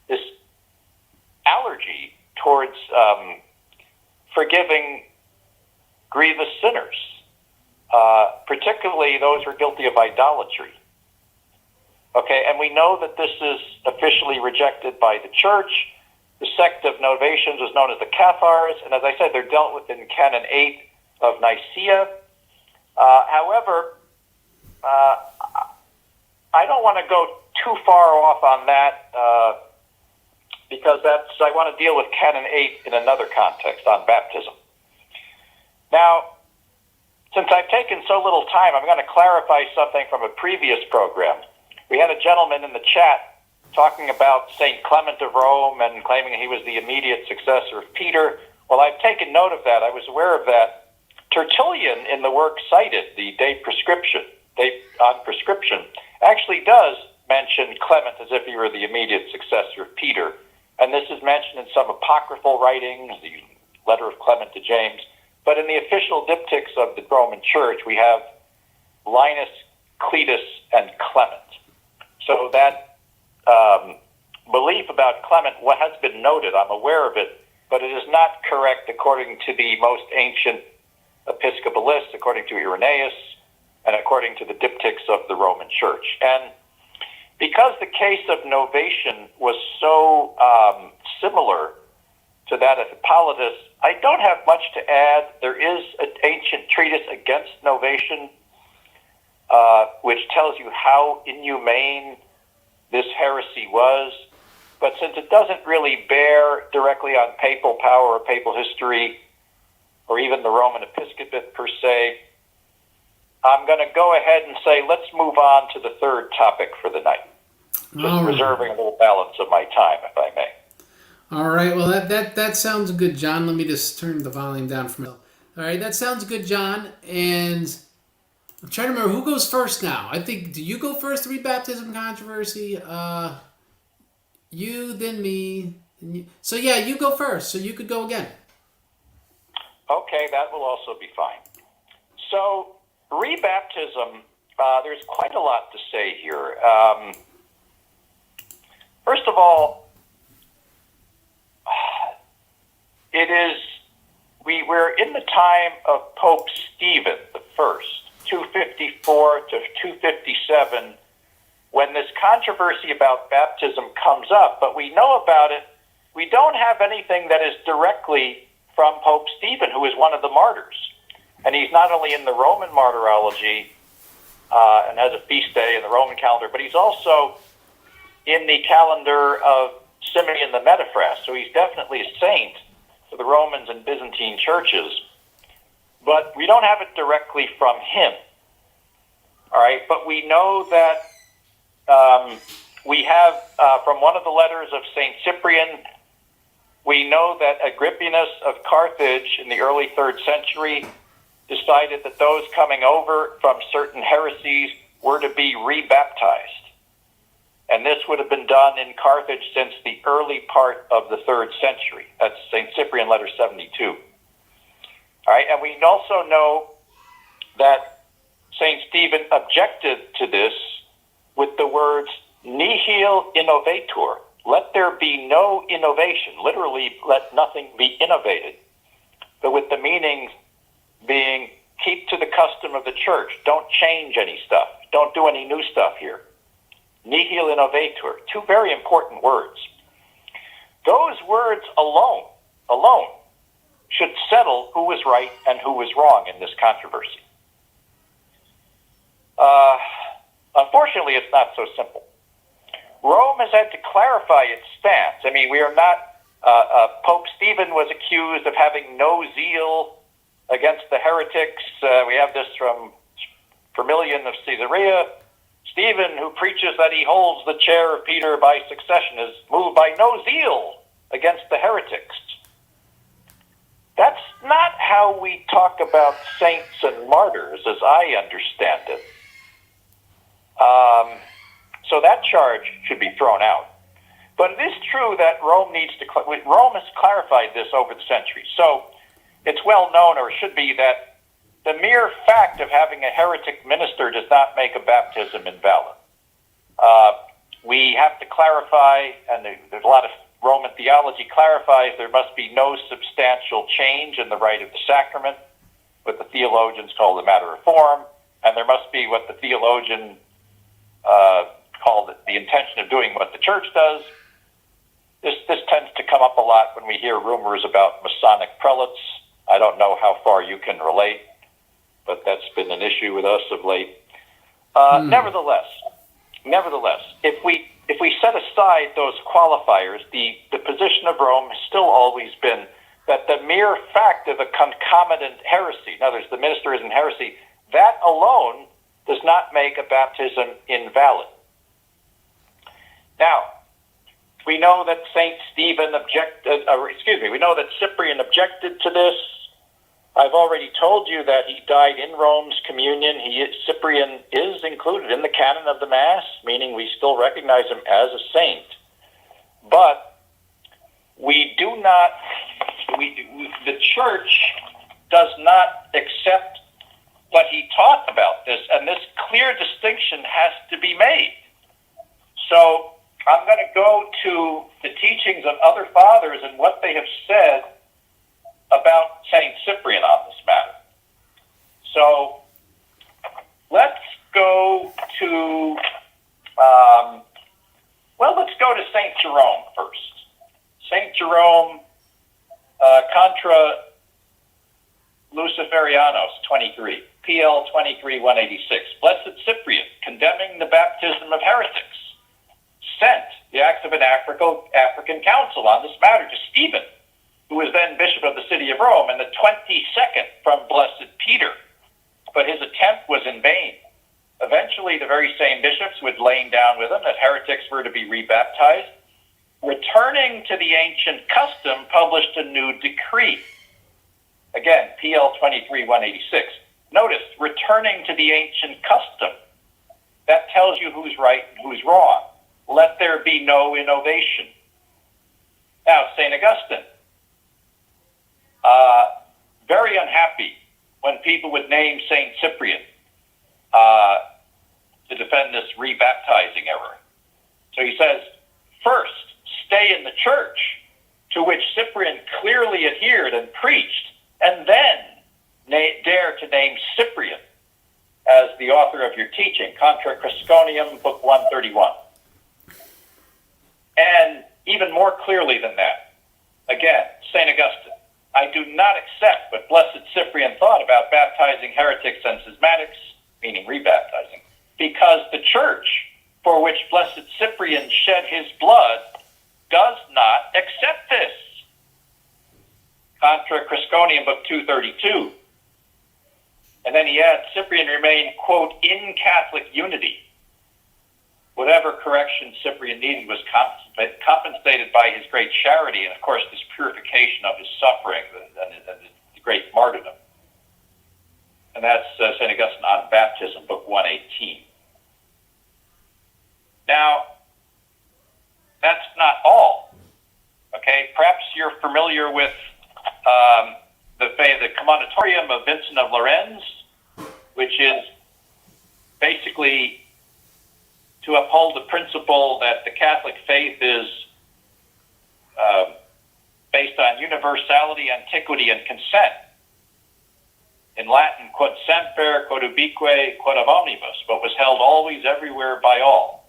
this allergy towards forgiving grievous sinners, particularly those who are guilty of idolatry. Okay, and we know that this is officially rejected by the Church. The sect of Novatians was known as the Cathars, and as I said, they're dealt with in Canon 8 of Nicaea. However, I don't want to go too far off on that because I want to deal with Canon 8 in another context on baptism. Now, since I've taken so little time, I'm going to clarify something from a previous program. We had a gentleman in the chat talking about St. Clement of Rome and claiming he was the immediate successor of Peter. Well, I've taken note of that. I was aware of that. Tertullian, in the work cited, the De on Prescription, actually does mention Clement as if he were the immediate successor of Peter. And this is mentioned in some apocryphal writings, the letter of Clement to James. But in the official diptychs of the Roman Church, we have Linus, Cletus, and Clement. So that belief about Clement has been noted. I'm aware of it, but it is not correct according to the most ancient Episcopalists, according to Irenaeus, and according to the diptychs of the Roman Church. And because the case of Novation was so similar to that of Hippolytus, I don't have much to add. There is an ancient treatise against Novation, which tells you how inhumane this heresy was. But since it doesn't really bear directly on papal power or papal history, or even the Roman episcopate per se, I'm going to go ahead and say let's move on to the third topic for the night. Just reserving a little balance of my time, if I may. All right. Well, that sounds good, John. Let me just turn the volume down for a minute. All right, that sounds good, John. And I'm trying to remember who goes first now. I think, do you go first, the rebaptism controversy? You, then me. Then you. So, yeah, you go first. So you could go again. Okay, that will also be fine. So, rebaptism, there's quite a lot to say here. First of all, we're in the time of Pope Stephen the First, 254 to 257 when this controversy about baptism comes up, but we know about it. We don't have anything that is directly from Pope Stephen, who is one of the martyrs. And he's not only in the Roman martyrology and has a feast day in the Roman calendar, but he's also in the calendar of Simeon the Metaphrast. So he's definitely a saint for the Romans and Byzantine churches. But we don't have it directly from him. All right, but we know that we have from one of the letters of St. Cyprian, we know that Agrippinus of Carthage in the early 3rd century decided that those coming over from certain heresies were to be rebaptized. And this would have been done in Carthage since the early part of the 3rd century. That's St. Cyprian, letter 72. All right, and we also know that St. Stephen objected to this with the words, nihil innovatur, let there be no innovation, literally, let nothing be innovated, but with the meaning being, keep to the custom of the church, don't change any stuff, don't do any new stuff here. Nihil innovatur, two very important words. Those words alone, should settle who was right and who was wrong in this controversy. Unfortunately, it's not so simple. Rome has had to clarify its stance. I mean, we are not, Pope Stephen was accused of having no zeal against the heretics. We have this from Firmilian of Caesarea. Stephen, who preaches that he holds the chair of Peter by succession, is moved by no zeal against the heretics. That's not how we talk about saints and martyrs, as I understand it. So that charge should be thrown out. But it is true that Rome has clarified this over the centuries. So it's well known, or should be, that the mere fact of having a heretic minister does not make a baptism invalid. We have to clarify, and there's a lot of Roman theology clarifies there must be no substantial change in the rite of the sacrament, what the theologians call the matter of form, and there must be what the theologian called the intention of doing what the church does. This tends to come up a lot when we hear rumors about Masonic prelates. I don't know how far you can relate, but that's been an issue with us of late. Nevertheless, if we set aside those qualifiers, the position of Rome has still always been that the mere fact of a concomitant heresy, in other words, the minister is in heresy, that alone does not make a baptism invalid. Now, we know that we know that Cyprian objected to this. I've already told you that he died in Rome's communion. Cyprian is included in the canon of the Mass, meaning we still recognize him as a saint. But we do not, the church does not accept what he taught about this, and this clear distinction has to be made. So I'm going to go to the teachings of other fathers and what they have said about St. Cyprian on this matter. So let's go to, St. Jerome first. St. Jerome, Contra Luciferianos 23, PL 23-186. Blessed Cyprian, condemning the baptism of heretics, sent the acts of an African council on this matter to Stephen, who was then bishop of the city of Rome, and the 22nd from Blessed Peter. But his attempt was in vain. Eventually, the very same bishops who had lain down with him that heretics were to be rebaptized, returning to the ancient custom, published a new decree. Again, PL 23-186. Notice, returning to the ancient custom. That tells you who's right and who's wrong. Let there be no innovation. Now, St. Augustine, very unhappy when people would name St. Cyprian to defend this rebaptizing error. So he says, first, stay in the church, to which Cyprian clearly adhered and preached, and then dare to name Cyprian as the author of your teaching, Contra Cresconium, book 131. And even more clearly than that, again, St. Augustine, I do not accept what Blessed Cyprian thought about baptizing heretics and schismatics, meaning rebaptizing, because the church for which Blessed Cyprian shed his blood does not accept this. Contra Cresconium, book 232. And then he adds, Cyprian remained, quote, in Catholic unity. Whatever correction Cyprian needed was compensated by his great charity and, of course, this purification of his suffering and the great martyrdom. And that's St. Augustine on Baptism, book 118. Now, that's not all. Okay, perhaps you're familiar with the Commonitorium of Vincent of Lérins, which is basically to uphold the principle that the Catholic faith is based on universality, antiquity, and consent. In Latin, quod semper, quod ubique, quod ab omnibus, what was held always, everywhere, by all.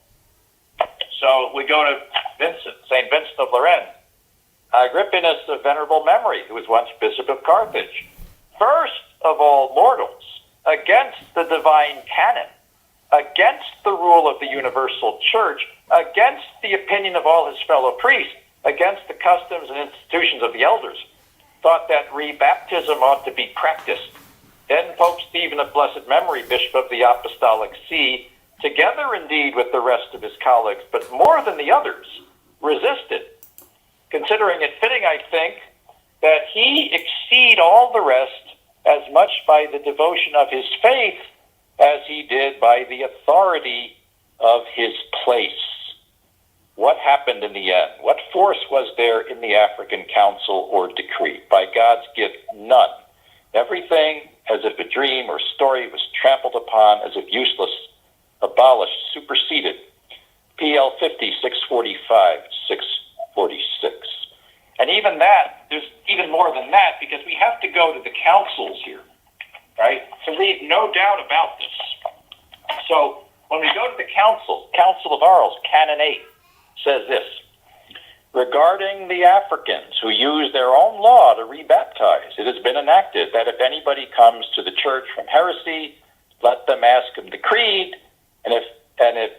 So we go to St. Vincent of Lérins, Agrippinus of venerable memory, who was once Bishop of Carthage. First of all mortals, against the divine canon, against the rule of the universal church, against the opinion of all his fellow priests, against the customs and institutions of the elders, thought that rebaptism ought to be practiced. Then Pope Stephen of blessed memory, Bishop of the Apostolic See, together indeed with the rest of his colleagues, but more than the others, resisted, considering it fitting, I think, that he exceed all the rest as much by the devotion of his faith as he did by the authority of his place. What happened in the end? What force was there in the African Council or decree? By God's gift, none. Everything, as if a dream or story, was trampled upon as if useless, abolished, superseded. PL 50, 645, 646. And even that, there's even more than that, because we have to go to the councils here, right? To leave no doubt about this. So when we go to the council, Council of Arles, Canon 8, says this: regarding the Africans who use their own law to rebaptize, it has been enacted that if anybody comes to the church from heresy, let them ask him the creed, and if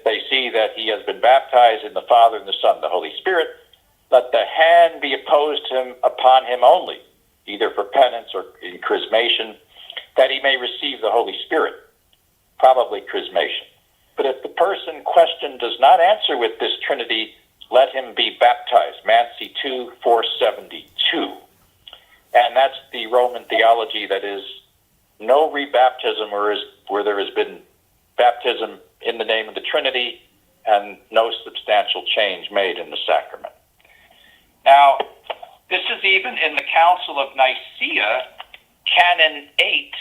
they see that he has been baptized in the Father and the Son and the Holy Spirit, let the hand be opposed upon him only, either for penance or in chrismation, that he may receive the Holy Spirit, probably chrismation. But if the person questioned does not answer with this Trinity, let him be baptized. Mansi 2, 472. And that's the Roman theology, that is, no rebaptism where there has been baptism in the name of the Trinity and no substantial change made in the sacrament. Now, this is even in the Council of Nicaea, Canon 8,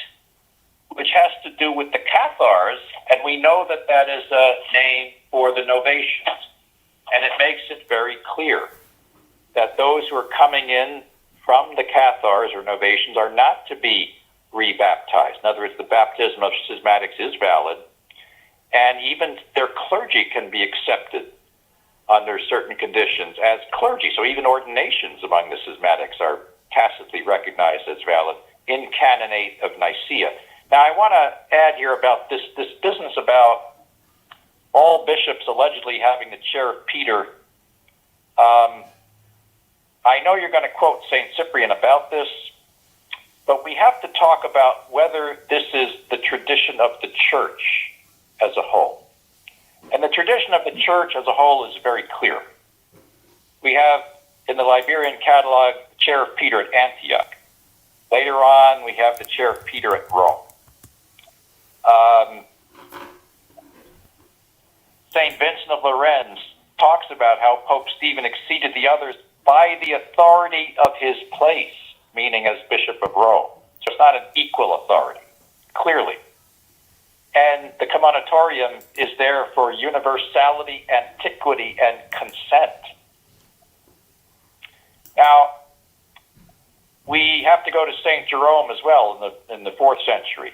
which has to do with the Cathars, and we know that that is a name for the Novatians. And it makes it very clear that those who are coming in from the Cathars or Novatians are not to be rebaptized. In other words, the baptism of schismatics is valid, and even their clergy can be accepted under certain conditions as clergy. So even ordinations among the schismatics are tacitly recognized as valid in Canon 8 of Nicaea. Now, I want to add here about this business about all bishops allegedly having the chair of Peter. I know you're going to quote St. Cyprian about this, but we have to talk about whether this is the tradition of the church as a whole. And the tradition of the church as a whole is very clear. We have in the Liberian Catalog the chair of Peter at Antioch. Later on, we have the chair of Peter at Rome. St. Vincent of Lérins talks about how Pope Stephen exceeded the others by the authority of his place, meaning as Bishop of Rome. So it's not an equal authority, clearly. And the Commonitorium is there for universality, antiquity, and consent. Now, we have to go to St. Jerome as well in the 4th century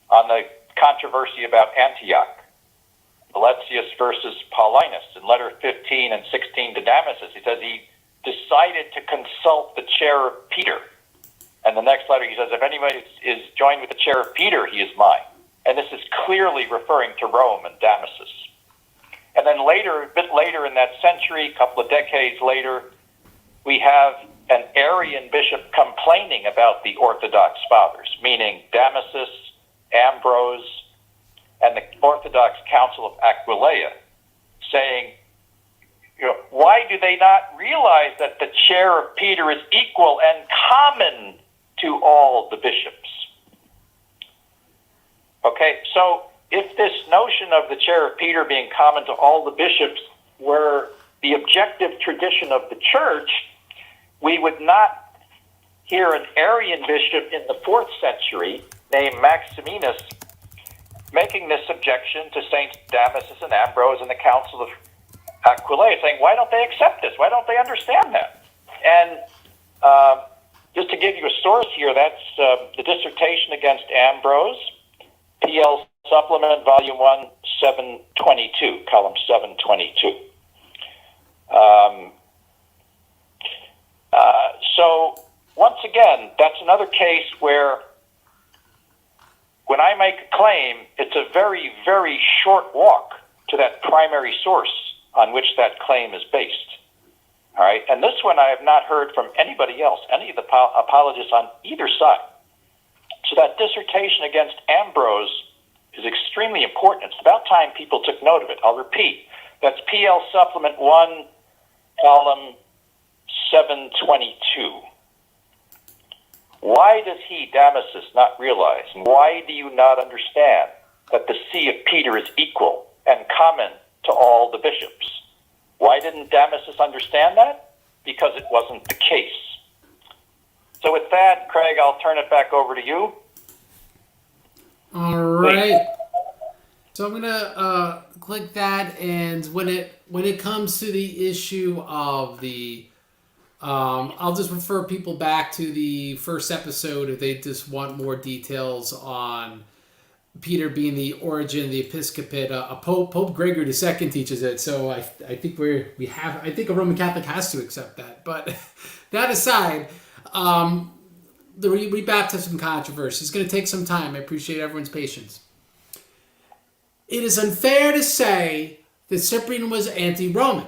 on the controversy about Antioch. Valetius versus Paulinus in letter 15 and 16 to Damasus. He says he decided to consult the chair of Peter. And the next letter he says, if anybody is joined with the chair of Peter, he is mine. And this is clearly referring to Rome and Damasus. And then later, a bit later in that century, a couple of decades later, we have an Arian bishop complaining about the Orthodox fathers, meaning Damasus, Ambrose, and the Orthodox Council of Aquileia, saying, why do they not realize that the chair of Peter is equal and common to all the bishops? Okay, so if this notion of the chair of Peter being common to all the bishops were the objective tradition of the church, we would not hear an Arian bishop in the 4th century named Maximinus making this objection to Saints Damasus and Ambrose and the Council of Aquileia, saying, why don't they accept this? Why don't they understand that? And just to give you a source here, that's the dissertation against Ambrose, PL Supplement, Volume 1, 722, column 722. So, once again, that's another case where when I make a claim, it's a very, very short walk to that primary source on which that claim is based. All right, and this one I have not heard from anybody else, any of the apologists on either side. So that dissertation against Ambrose is extremely important. It's about time people took note of it. I'll repeat. That's PL Supplement 1, column 722. Why does he, Damasus, not realize, and why do you not understand that the See of Peter is equal and common to all the bishops? Why didn't Damasus understand that? Because it wasn't the case. So with that, Craig, I'll turn it back over to you. All right. So I'm gonna click that, and when it comes to the issue of the, I'll just refer people back to the first episode if they just want more details on Peter being the origin of the episcopate. Pope Gregory II teaches it, so I think I think a Roman Catholic has to accept that. But that aside, the rebaptism controversy is going to take some time. I appreciate everyone's patience. It is unfair to say that Cyprian was anti-Roman,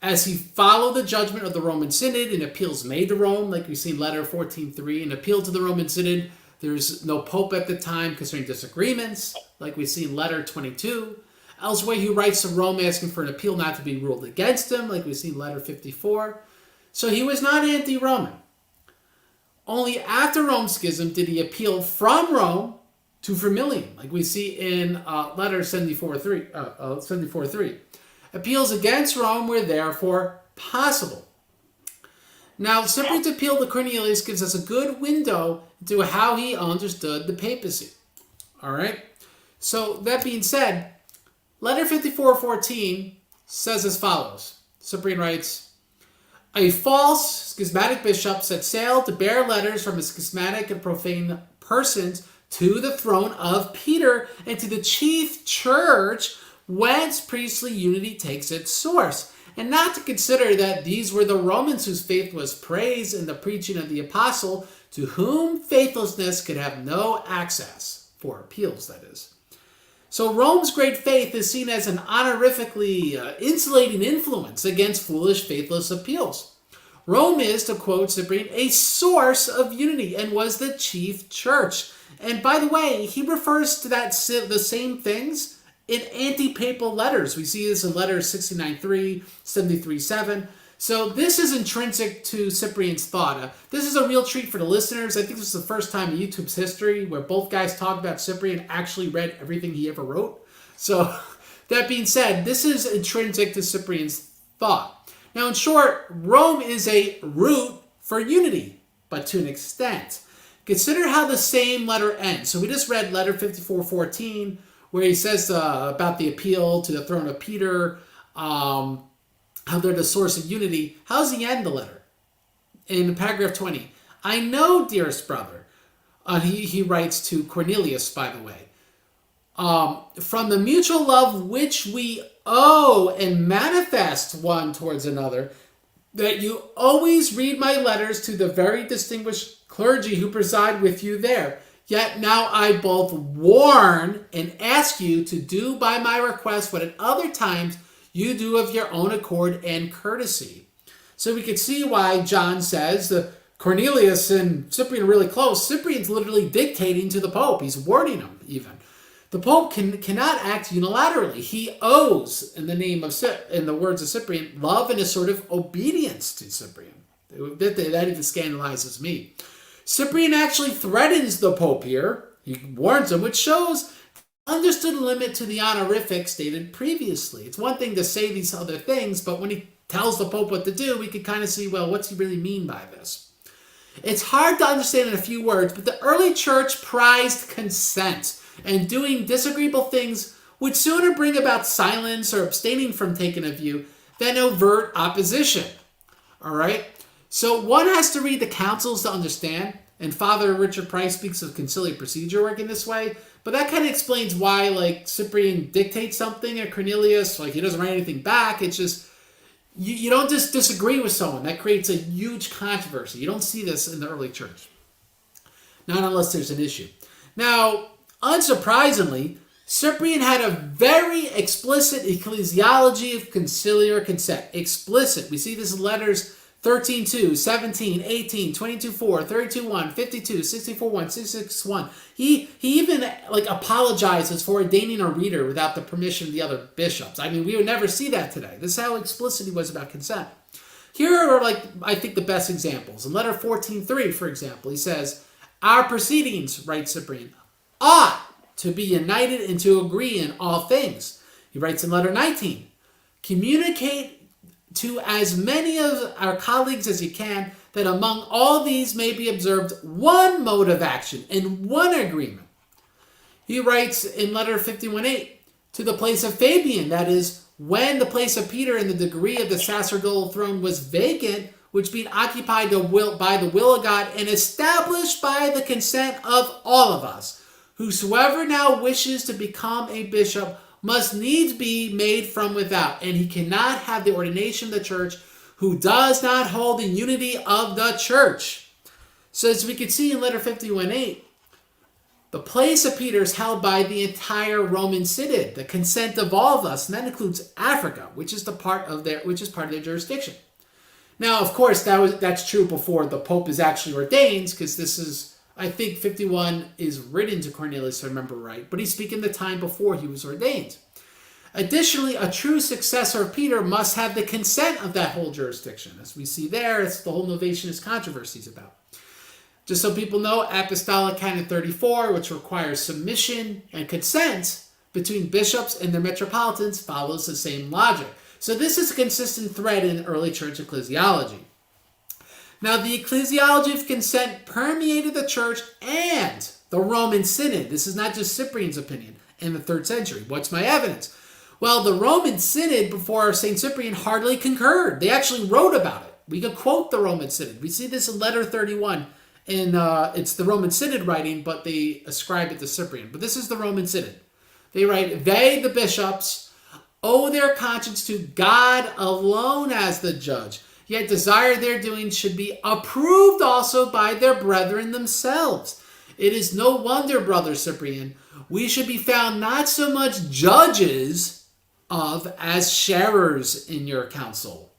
as he followed the judgment of the Roman Synod in appeals made to Rome, like we see in letter 14.3, an appeal to the Roman Synod. There's no pope at the time concerning disagreements, like we see in letter 22. Elsewhere, he writes to Rome asking for an appeal not to be ruled against him, like we see in letter 54. So he was not anti-Roman. Only after Rome's schism did he appeal from Rome to Firmilian, like we see in letter 74.3. Appeals against Rome were therefore possible. Now, Cyprian's appeal to Cornelius gives us a good window into how he understood the papacy. All right? So, that being said, letter 54:14 says as follows. Cyprian writes, a false schismatic bishop set sail to bear letters from a schismatic and profane persons to the throne of Peter and to the chief church, whence priestly unity takes its source, and not to consider that these were the Romans whose faith was praised in the preaching of the apostle, to whom faithlessness could have no access, for appeals, that is. So Rome's great faith is seen as an honorifically insulating influence against foolish, faithless appeals. Rome is, to quote Cyprian, a source of unity and was the chief church. And by the way, he refers to the same things in anti-papal letters. We see this in letters 69.3, 73.7. So this is intrinsic to Cyprian's thought. This is a real treat for the listeners. I think this is the first time in YouTube's history where both guys talk about Cyprian actually read everything he ever wrote. So that being said, this is intrinsic to Cyprian's thought. Now, in short, Rome is a root for unity, but to an extent. Consider how the same letter ends. So we just read letter 54:14, where he says about the appeal to the throne of Peter, how they're the source of unity. How does he end the letter? In paragraph 20, I know, dearest brother, he writes to Cornelius, by the way, from the mutual love which we owe and manifest one towards another, that you always read my letters to the very distinguished clergy who preside with you there. Yet now I both warn and ask you to do by my request what at other times you do of your own accord and courtesy. So we can see why John says Cornelius and Cyprian are really close. Cyprian's literally dictating to the Pope. He's warning him even. The Pope cannot act unilaterally. He owes, in the words of Cyprian, love and a sort of obedience to Cyprian. That even scandalizes me. Cyprian actually threatens the Pope here. He warns him, which shows understood limit to the honorific stated previously. It's one thing to say these other things, but when he tells the Pope what to do, we can kind of see, well, what's he really mean by this? It's hard to understand in a few words, but the early church prized consent, and doing disagreeable things would sooner bring about silence or abstaining from taking a view than overt opposition. All right? So one has to read the councils to understand, and Father Richard Price speaks of conciliar procedure working this way, but that kind of explains why, like, Cyprian dictates something at Cornelius, like he doesn't write anything back. It's just, you don't just disagree with someone. That creates a huge controversy. You don't see this in the early church. Not unless there's an issue. Now, unsurprisingly, Cyprian had a very explicit ecclesiology of conciliar consent. Explicit. We see this in letters 13.2, 17, 18, 22.4, 32.1, 52, 64.1, 66.1. He even apologizes for ordaining a reader without the permission of the other bishops. I mean, we would never see that today. This is how explicit he was about consent. Here are, I think, the best examples. In letter 14.3, for example, he says, our proceedings, writes Cyprian, ought to be united and to agree in all things. He writes in letter 19, communicate to as many of our colleagues as you can, that among all these may be observed one mode of action and one agreement. He writes in letter 51.8, to the place of Fabian, that is, when the place of Peter in the degree of the sacerdotal throne was vacant, which being occupied by the will of God and established by the consent of all of us, whosoever now wishes to become a bishop must needs be made from without, and he cannot have the ordination of the church who does not hold the unity of the church. So as we can see in letter 51.8, the place of Peter is held by the entire Roman Synod, the consent of all of us, and that includes Africa, which is part of their jurisdiction. Now, of course, that's true before the Pope is actually ordained, because this is, I think 51 is written to Cornelius, if I remember right, but he's speaking the time before he was ordained. Additionally, a true successor of Peter must have the consent of that whole jurisdiction. As we see there, it's the whole Novationist controversies about. Just so people know, Apostolic Canon 34, which requires submission and consent between bishops and their metropolitans, follows the same logic. So this is a consistent thread in early church ecclesiology. Now, the ecclesiology of consent permeated the church and the Roman Synod. This is not just Cyprian's opinion in the 3rd century. What's my evidence? Well, the Roman Synod before St. Cyprian hardly concurred. They actually wrote about it. We can quote the Roman Synod. We see this in letter 31. It's the Roman Synod writing, but they ascribe it to Cyprian. But this is the Roman Synod. They write, they, the bishops, owe their conscience to God alone as the judge, yet desire their doing should be approved also by their brethren themselves. It is no wonder, brother Cyprian, we should be found not so much judges of as sharers in your counsel.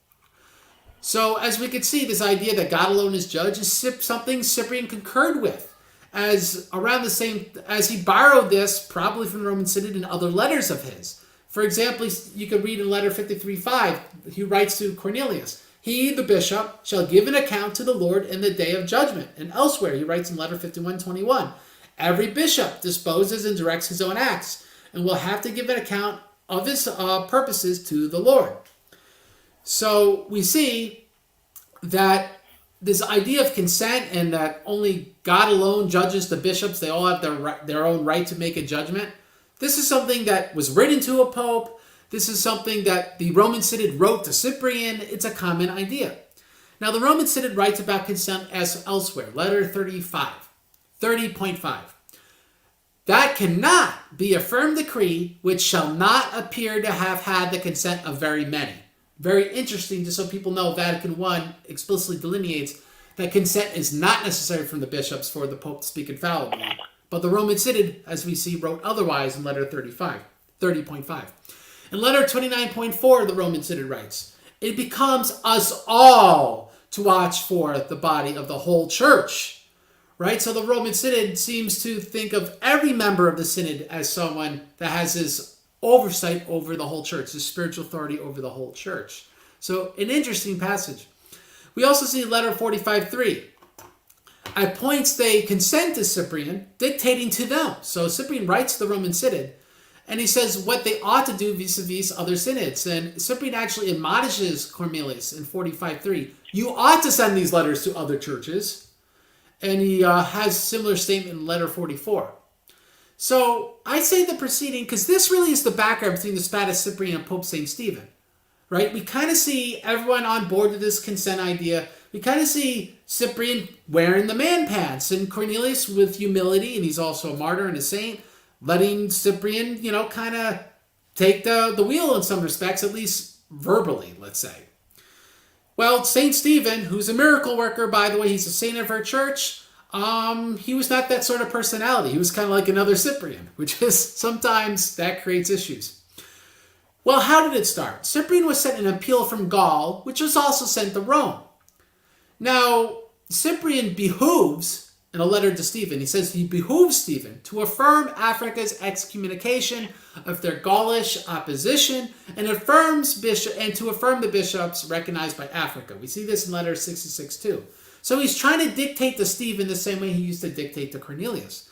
So as we can see, this idea that God alone is judge is something Cyprian concurred with, as around the same as he borrowed this probably from the Roman Synod in other letters of his. For example, you could read in letter 53.5, he writes to Cornelius, he, the bishop, shall give an account to the Lord in the day of judgment. And elsewhere, he writes in letter 51.21, every bishop disposes and directs his own acts, and will have to give an account of his purposes to the Lord. So we see that this idea of consent and that only God alone judges the bishops, they all have their own right to make a judgment. This is something that was written to a pope. This is something that the Roman Synod wrote to Cyprian. It's a common idea. Now, the Roman Synod writes about consent as elsewhere. Letter 30.5. that cannot be a firm decree which shall not appear to have had the consent of very many. Very interesting, just so people know, Vatican I explicitly delineates that consent is not necessary from the bishops for the Pope to speak infallibly. But the Roman Synod, as we see, wrote otherwise in letter 30.5. In letter 29.4, the Roman Synod writes, it becomes us all to watch for the body of the whole church. Right? So the Roman Synod seems to think of every member of the Synod as someone that has this oversight over the whole church, this spiritual authority over the whole church. So an interesting passage. We also see letter 45.3. At points they consent to Cyprian, dictating to them. So Cyprian writes to the Roman Synod, and he says what they ought to do vis-a-vis other synods. And Cyprian actually admonishes Cornelius in 45.3. You ought to send these letters to other churches. And he has a similar statement in letter 44. So I say the preceding, because this really is the background between the spat of Cyprian and Pope St. Stephen. Right? We kind of see everyone on board with this consent idea. We kind of see Cyprian wearing the man pants, and Cornelius with humility, and he's also a martyr and a saint, letting Cyprian, kind of take the wheel in some respects, at least verbally, let's say. Well, St. Stephen, who's a miracle worker, by the way, he's a saint of our church, he was not that sort of personality. He was kind of like another Cyprian, which is sometimes that creates issues. Well, how did it start? Cyprian was sent an appeal from Gaul, which was also sent to Rome. Now, Cyprian behooves, in a letter to Stephen, he says he behooves Stephen to affirm Africa's excommunication of their Gaulish opposition and to affirm the bishops recognized by Africa. We see this in letter 66 too. So he's trying to dictate to Stephen the same way he used to dictate to Cornelius.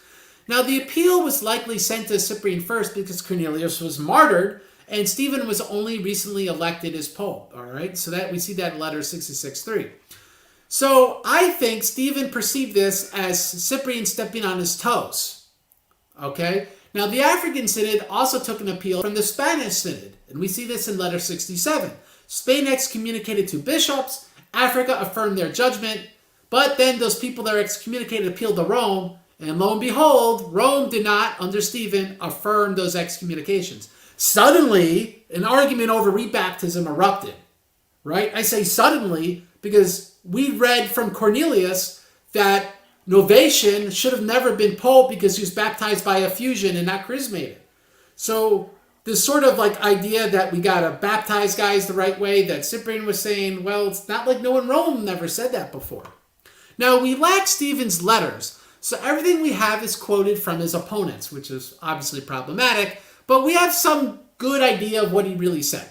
Now the appeal was likely sent to Cyprian first because Cornelius was martyred and Stephen was only recently elected as pope. All right, so that we see that in letter 66:3. So I think Stephen perceived this as Cyprian stepping on his toes. Okay? Now the African Synod also took an appeal from the Spanish Synod, and we see this in letter 67. Spain excommunicated 2 bishops, Africa affirmed their judgment, but then those people that are excommunicated appealed to Rome, and lo and behold, Rome did not, under Stephen, affirm those excommunications. Suddenly, an argument over rebaptism erupted. Right? I say suddenly because we read from Cornelius that Novatian should have never been pope because he was baptized by effusion and not chrismated. So this sort of idea that we got to baptize guys the right way that Cyprian was saying, well, it's not like no one in Rome never said that before. Now, we lack Stephen's letters, so everything we have is quoted from his opponents, which is obviously problematic, but we have some good idea of what he really said.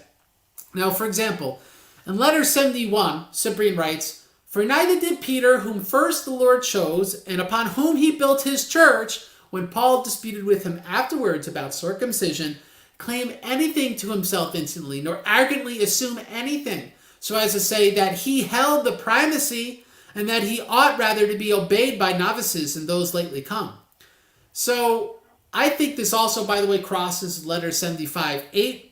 Now, for example, in letter 71, Cyprian writes, for neither did Peter, whom first the Lord chose, and upon whom he built his church, when Paul disputed with him afterwards about circumcision, claim anything to himself instantly, nor arrogantly assume anything, so as to say that he held the primacy, and that he ought rather to be obeyed by novices and those lately come. So I think this also, by the way, crosses letter 75:8,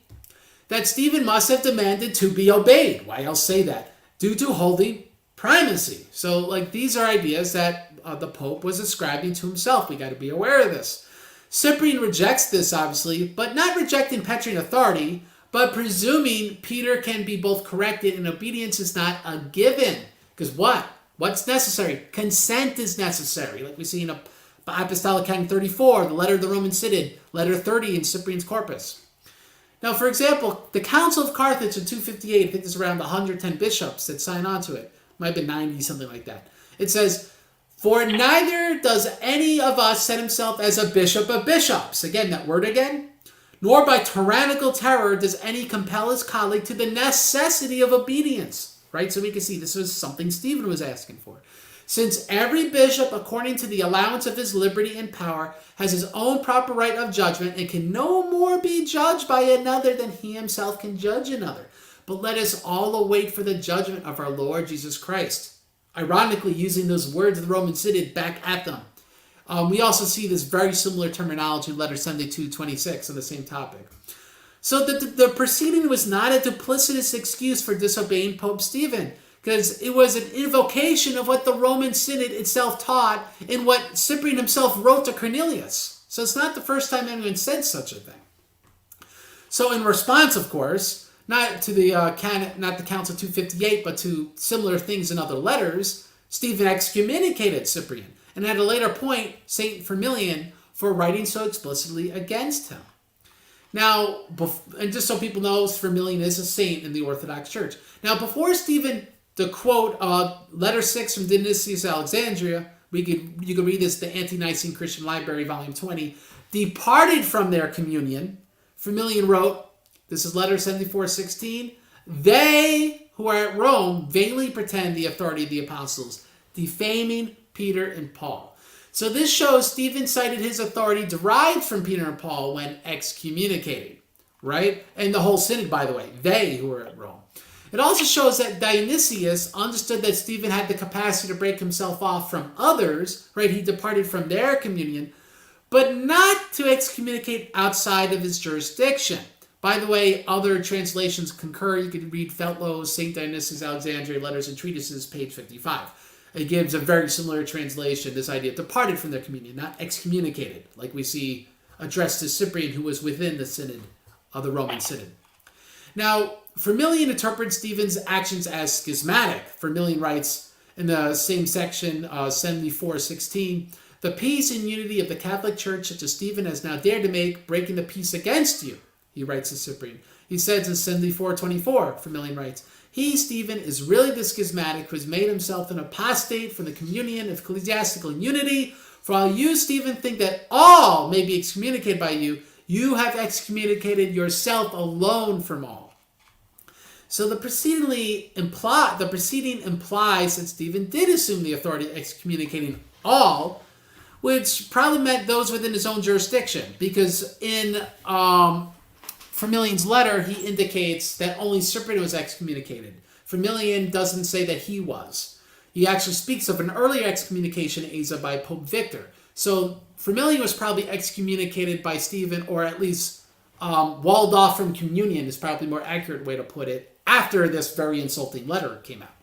that Stephen must have demanded to be obeyed. Why else say that? Due to holding primacy. So these are ideas that the Pope was ascribing to himself. We got to be aware of this. Cyprian rejects this, obviously, but not rejecting Petrine authority, but presuming Peter can be both corrected and obedience is not a given. Because what's necessary? Consent is necessary. Like we see in Apostolic Canon 34, the letter of the Roman Synod, letter 30 in Cyprian's Corpus. Now, for example, the Council of Carthage in 258, I think there's around 110 bishops that sign on to it. Might have been 90, something like that. It says, for neither does any of us set himself as a bishop of bishops. Again, that word again. Nor by tyrannical terror does any compel his colleague to the necessity of obedience. Right? So we can see this was something Stephen was asking for. Since every bishop, according to the allowance of his liberty and power, has his own proper right of judgment and can no more be judged by another than he himself can judge another. But let us all await for the judgment of our Lord Jesus Christ. Ironically, using those words of the Roman Synod back at them. We also see this very similar terminology in letter 72:26 on the same topic. So the proceeding was not a duplicitous excuse for disobeying Pope Stephen, because it was an invocation of what the Roman Synod itself taught and what Cyprian himself wrote to Cornelius. So it's not the first time anyone said such a thing. So in response, of course, not to the not the Council 258, but to similar things in other letters, Stephen excommunicated Cyprian, and at a later point, Saint Firmilian for writing so explicitly against him. Now, and just so people know, Firmilian is a saint in the Orthodox Church. Now, before Stephen, the quote, letter 6 from Dionysius Alexandria, you could read this, the Ante-Nicene Christian Library, volume 20, departed from their communion, Firmilian wrote, this is letter 74:16, they who are at Rome vainly pretend the authority of the apostles, defaming Peter and Paul. So this shows Stephen cited his authority derived from Peter and Paul when excommunicated, right? And the whole synod, by the way, they who were at Rome. It also shows that Dionysius understood that Stephen had the capacity to break himself off from others, right? He departed from their communion, but not to excommunicate outside of his jurisdiction. By the way, other translations concur. You can read Feltlow's St. Dionysius Alexandria Letters and Treatises, page 55. It gives a very similar translation, this idea, departed from their communion, not excommunicated, like we see addressed to Cyprian, who was within the synod of the Roman synod. Now, Firmilian interprets Stephen's actions as schismatic. Firmilian writes in the same section, 74:16, the peace and unity of the Catholic Church, such as Stephen has now dared to make, breaking the peace against you, he writes to Cyprian. He says in 74:24, Firmilian writes, he, Stephen, is really the schismatic who has made himself an apostate from the communion of ecclesiastical unity. For while you, Stephen, think that all may be excommunicated by you, you have excommunicated yourself alone from all. So the preceding implies that Stephen did assume the authority of excommunicating all, which probably meant those within his own jurisdiction, because in Firmilian's letter, he indicates that only Cyprian was excommunicated. Firmilian doesn't say that he was. He actually speaks of an earlier excommunication, Asa, by Pope Victor. So Firmilian was probably excommunicated by Stephen, or at least walled off from communion is probably a more accurate way to put it, after this very insulting letter came out.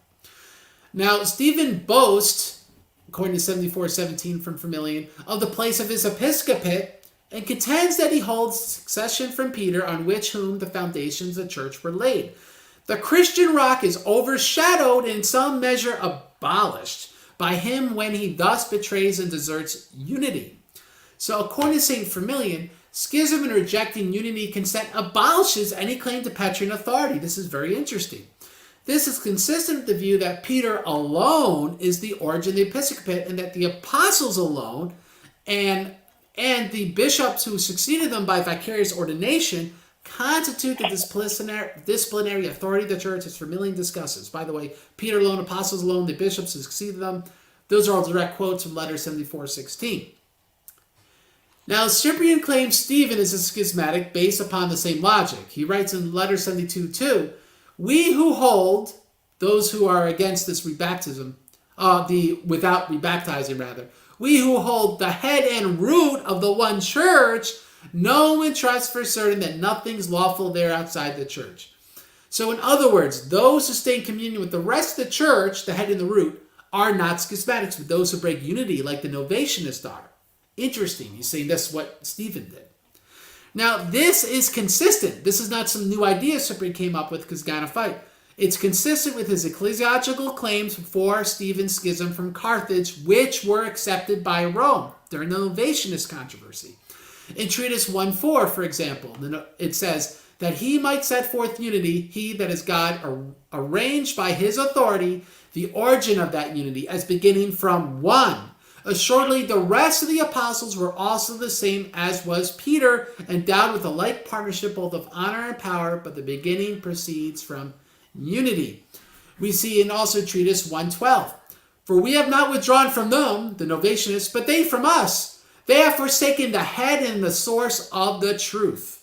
Now, Stephen boasts, according to 74:17 from Firmilian, of the place of his episcopate, and contends that he holds succession from Peter, on which whom the foundations of the church were laid. The Christian rock is overshadowed and in some measure abolished by him when he thus betrays and deserts unity. So according to St. Firmilian, schism and rejecting unity consent abolishes any claim to Petrine authority. This is very interesting. This is consistent with the view that Peter alone is the origin of the episcopate, and that the apostles alone and the bishops who succeeded them by vicarious ordination constitute the disciplinary authority of the church, as Firmilian discusses. By the way, Peter alone, apostles alone, the bishops who succeeded them. Those are all direct quotes from letter 74:16. Now, Cyprian claims Stephen is a schismatic based upon the same logic. He writes in letter 72:2, we who hold, those who are against this rebaptism, without rebaptizing rather, we who hold the head and root of the one church know and trust for certain that nothing's lawful there outside the church. So in other words, those who stay in communion with the rest of the church, the head and the root, are not schismatics, but those who break unity like the Novationists are. Interesting. He's saying that's what Stephen did. Now, this is consistent. This is not some new idea Cyprian came up with because got in a fight. It's consistent with his ecclesiastical claims before Stephen's schism from Carthage, which were accepted by Rome during the Novationist controversy. In Treatise 1:4, for example, it says that he might set forth unity, he, that is God, arranged by his authority the origin of that unity as beginning from one. Assuredly, the rest of the apostles were also the same as was Peter, endowed with a like partnership both of honor and power, but the beginning proceeds from unity. We see in also Treatise 1:12, for we have not withdrawn from them, the Novationists, but they from us. They have forsaken the head and the source of the truth.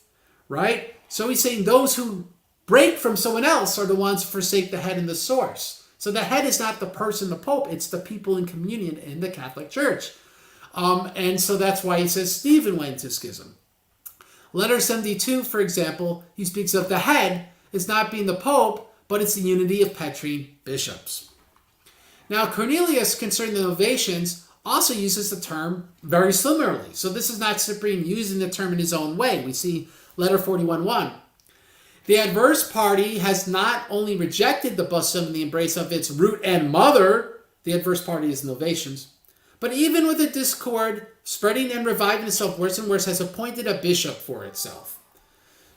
Right? So he's saying those who break from someone else are the ones who forsake the head and the source. So the head is not the person, the Pope, it's the people in communion in the Catholic Church. And so that's why he says Stephen went into schism. Letter 72, for example, he speaks of the head as not being the Pope, but it's the unity of Petrine bishops. Now, Cornelius, concerning the Novatians, also uses the term very similarly. So this is not Cyprian using the term in his own way. We see letter 41:1. The adverse party has not only rejected the bosom in the embrace of its root and mother, the adverse party is Novatians, but even with the discord spreading and reviving itself worse and worse, has appointed a bishop for itself.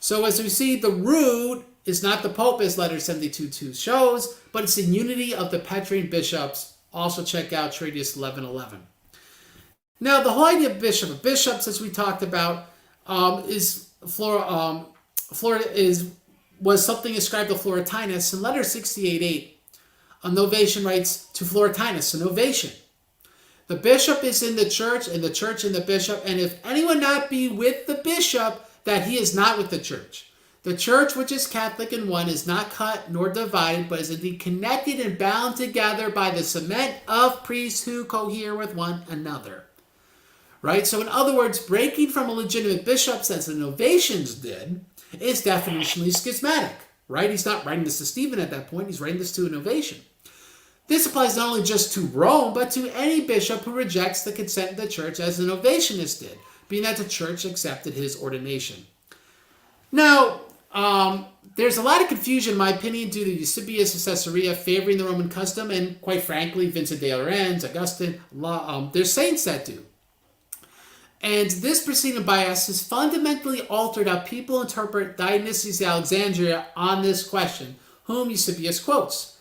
So as we see, the root is not the Pope, as letter 72:2 shows, but it's the unity of the Petrine bishops. Also check out Tradius 11:11. Now, the whole idea of bishops, as we talked about, was something ascribed to Florentinus. In letter 68:8, a Novatian writes to Florentinus, a Novatian, the bishop is in the church, and the church in the bishop, and if anyone not be with the bishop, that he is not with the church. The church, which is Catholic and one, is not cut nor divided, but is indeed connected and bound together by the cement of priests who cohere with one another. Right? So in other words, breaking from a legitimate bishops, as the Novatians did, is definitionally schismatic. Right? He's not writing this to Stephen at that point. He's writing this to a Novatian. This applies not only just to Rome, but to any bishop who rejects the consent of the church, as the Novationist did, being that the church accepted his ordination. Now, there's a lot of confusion, in my opinion, due to Eusebius of Caesarea favoring the Roman custom, and quite frankly, Vincent de Lorenz, Augustine, there's saints that do. And this preceding bias has fundamentally altered how people interpret Dionysius of Alexandria on this question, whom Eusebius quotes.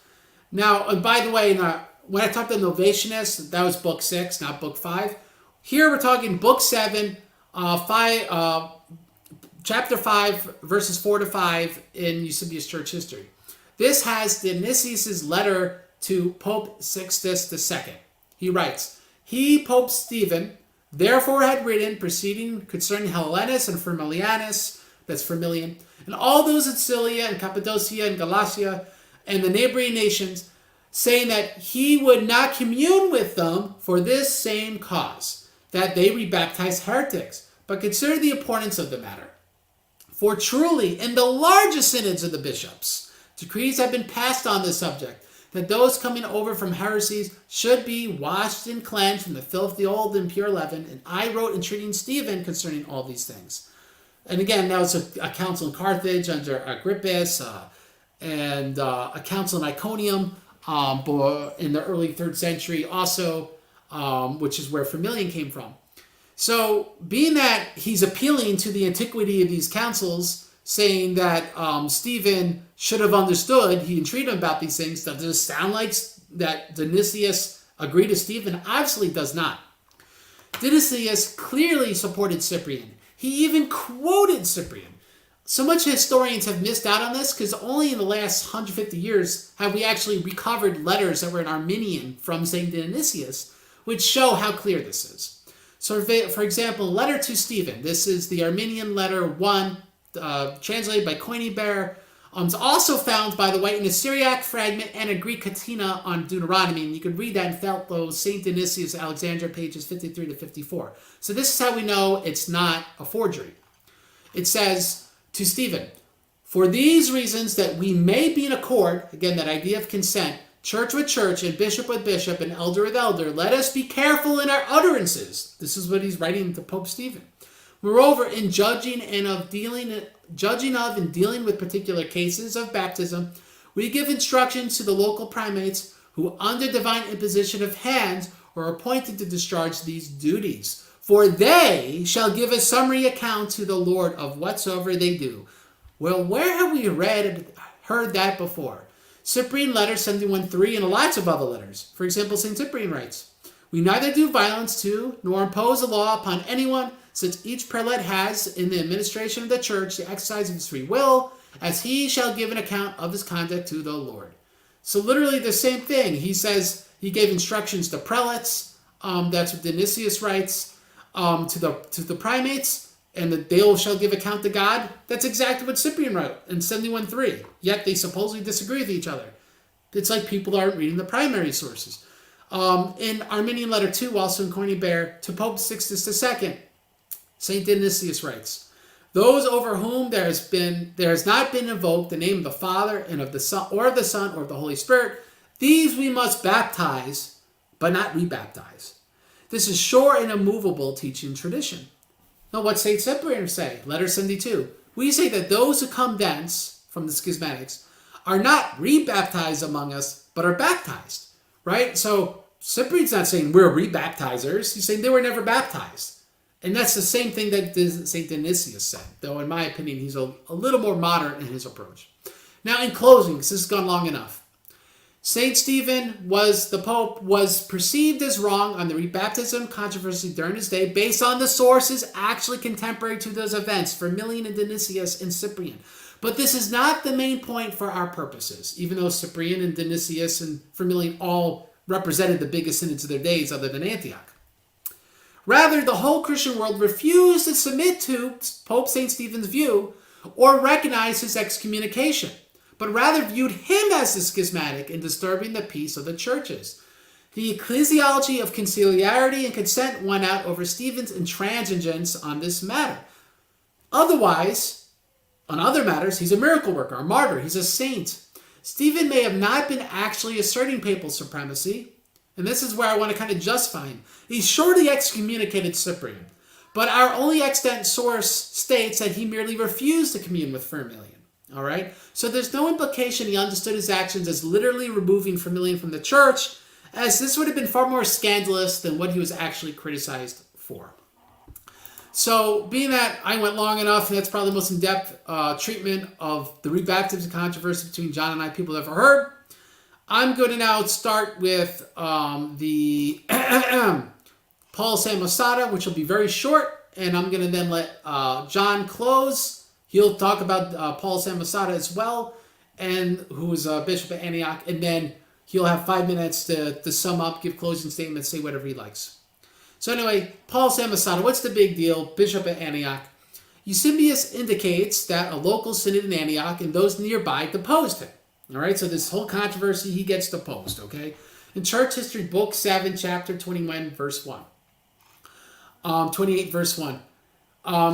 Now, and by the way, when I talked to Novationist, that was book 6, not book 5. Here we're talking book 7, chapter 5, verses 4-5 in Eusebius Church History. This has Dionysius' letter to Pope Sixtus II. He writes, he, Pope Stephen, therefore had written, proceeding concerning Hellenus and Firmilianus, that's Firmilian, and all those in Cilicia and Cappadocia and Galatia, and the neighboring nations, saying that he would not commune with them for this same cause, that they rebaptize heretics, but consider the importance of the matter. For truly, in the largest synods of the bishops, decrees have been passed on this subject, that those coming over from heresies should be washed and cleansed from the filth of the old and pure leaven, and I wrote entreating Stephen concerning all these things. And again, that was a council in Carthage under Agrippus, and a council in Iconium in the early 3rd century also, which is where Firmilian came from. So being that he's appealing to the antiquity of these councils, saying that Stephen should have understood, he entreated him about these things, does it sound like that Dionysius agreed to Stephen? Obviously does not. Dionysius clearly supported Cyprian. He even quoted Cyprian. So much historians have missed out on this because only in the last 150 years have we actually recovered letters that were in Armenian from St. Dionysius, which show how clear this is. So for example, letter to Stephen, this is the Armenian letter 1, translated by Coiney-Bear. It's also found, by the way, in a Syriac fragment and a Greek katina on Deuteronomy, and you can read that in Feltlow, St. Dionysius Alexandria, pages 53-54. So this is how we know it's not a forgery. It says, to Stephen, for these reasons that we may be in accord, again, that idea of consent, church with church and bishop with bishop and elder with elder, let us be careful in our utterances. This is what he's writing to Pope Stephen. Moreover, in judging of and dealing with particular cases of baptism, we give instructions to the local primates who, under divine imposition of hands, are appointed to discharge these duties. For they shall give a summary account to the Lord of whatsoever they do. Well, where have we heard that before? Cyprian letter 71:3 and lots of other letters. For example, St. Cyprian writes, we neither do violence to nor impose a law upon anyone, since each prelate has in the administration of the church the exercise of his free will, as he shall give an account of his conduct to the Lord. So literally the same thing. He says he gave instructions to prelates. That's what Dionysius writes. To the primates, and that they shall give account to God. That's exactly what Cyprian wrote in 71:3. Yet they supposedly disagree with each other. It's like people aren't reading the primary sources. In Armenian letter 2, also in Coiney-Bear, to Pope Sixtus II, St. Dionysius writes, those over whom there has not been invoked the name of the Father and of the Son or of the Holy Spirit, these we must baptize, but not rebaptize. This is sure and immovable teaching tradition. Now, what St. Cyprian say? Letter 72. We say that those who come thence, from the schismatics, are not rebaptized among us, but are baptized. Right? So, Cyprian's not saying we're rebaptizers. He's saying they were never baptized. And that's the same thing that St. Dionysius said, though in my opinion, he's a little more modern in his approach. Now, in closing, because this has gone long enough, St. Stephen the Pope was perceived as wrong on the rebaptism controversy during his day based on the sources actually contemporary to those events, Firmilian and Dionysius and Cyprian. But this is not the main point for our purposes, even though Cyprian and Dionysius and Firmilian all represented the biggest synods of their days other than Antioch. Rather, the whole Christian world refused to submit to Pope St. Stephen's view or recognize his excommunication, but rather viewed him as a schismatic and disturbing the peace of the churches. The ecclesiology of conciliarity and consent won out over Stephen's intransigence on this matter. Otherwise, on other matters, he's a miracle worker, a martyr, he's a saint. Stephen may have not been actually asserting papal supremacy, and this is where I want to kind of justify him. He surely excommunicated Cyprian, but our only extant source states that he merely refused to commune with Firmilian. All right? So there's no implication he understood his actions as literally removing Firmilian from the church, as this would have been far more scandalous than what he was actually criticized for. So, being that I went long enough, and that's probably the most in-depth treatment of the rebaptism controversy between John and I people have ever heard, I'm going to now start with the Paul Samosata, which will be very short, and I'm going to then let John close. He'll talk about Paul Samosata as well, and who was a bishop at Antioch, and then he'll have 5 minutes to sum up, give closing statements, say whatever he likes. So anyway, Paul Samosata, what's the big deal? Bishop at Antioch. Eusebius indicates that a local synod in Antioch and those nearby deposed him. All right, so this whole controversy, he gets deposed, okay? In Church History, Book 7, Chapter 21, verse 1. 28, verse 1.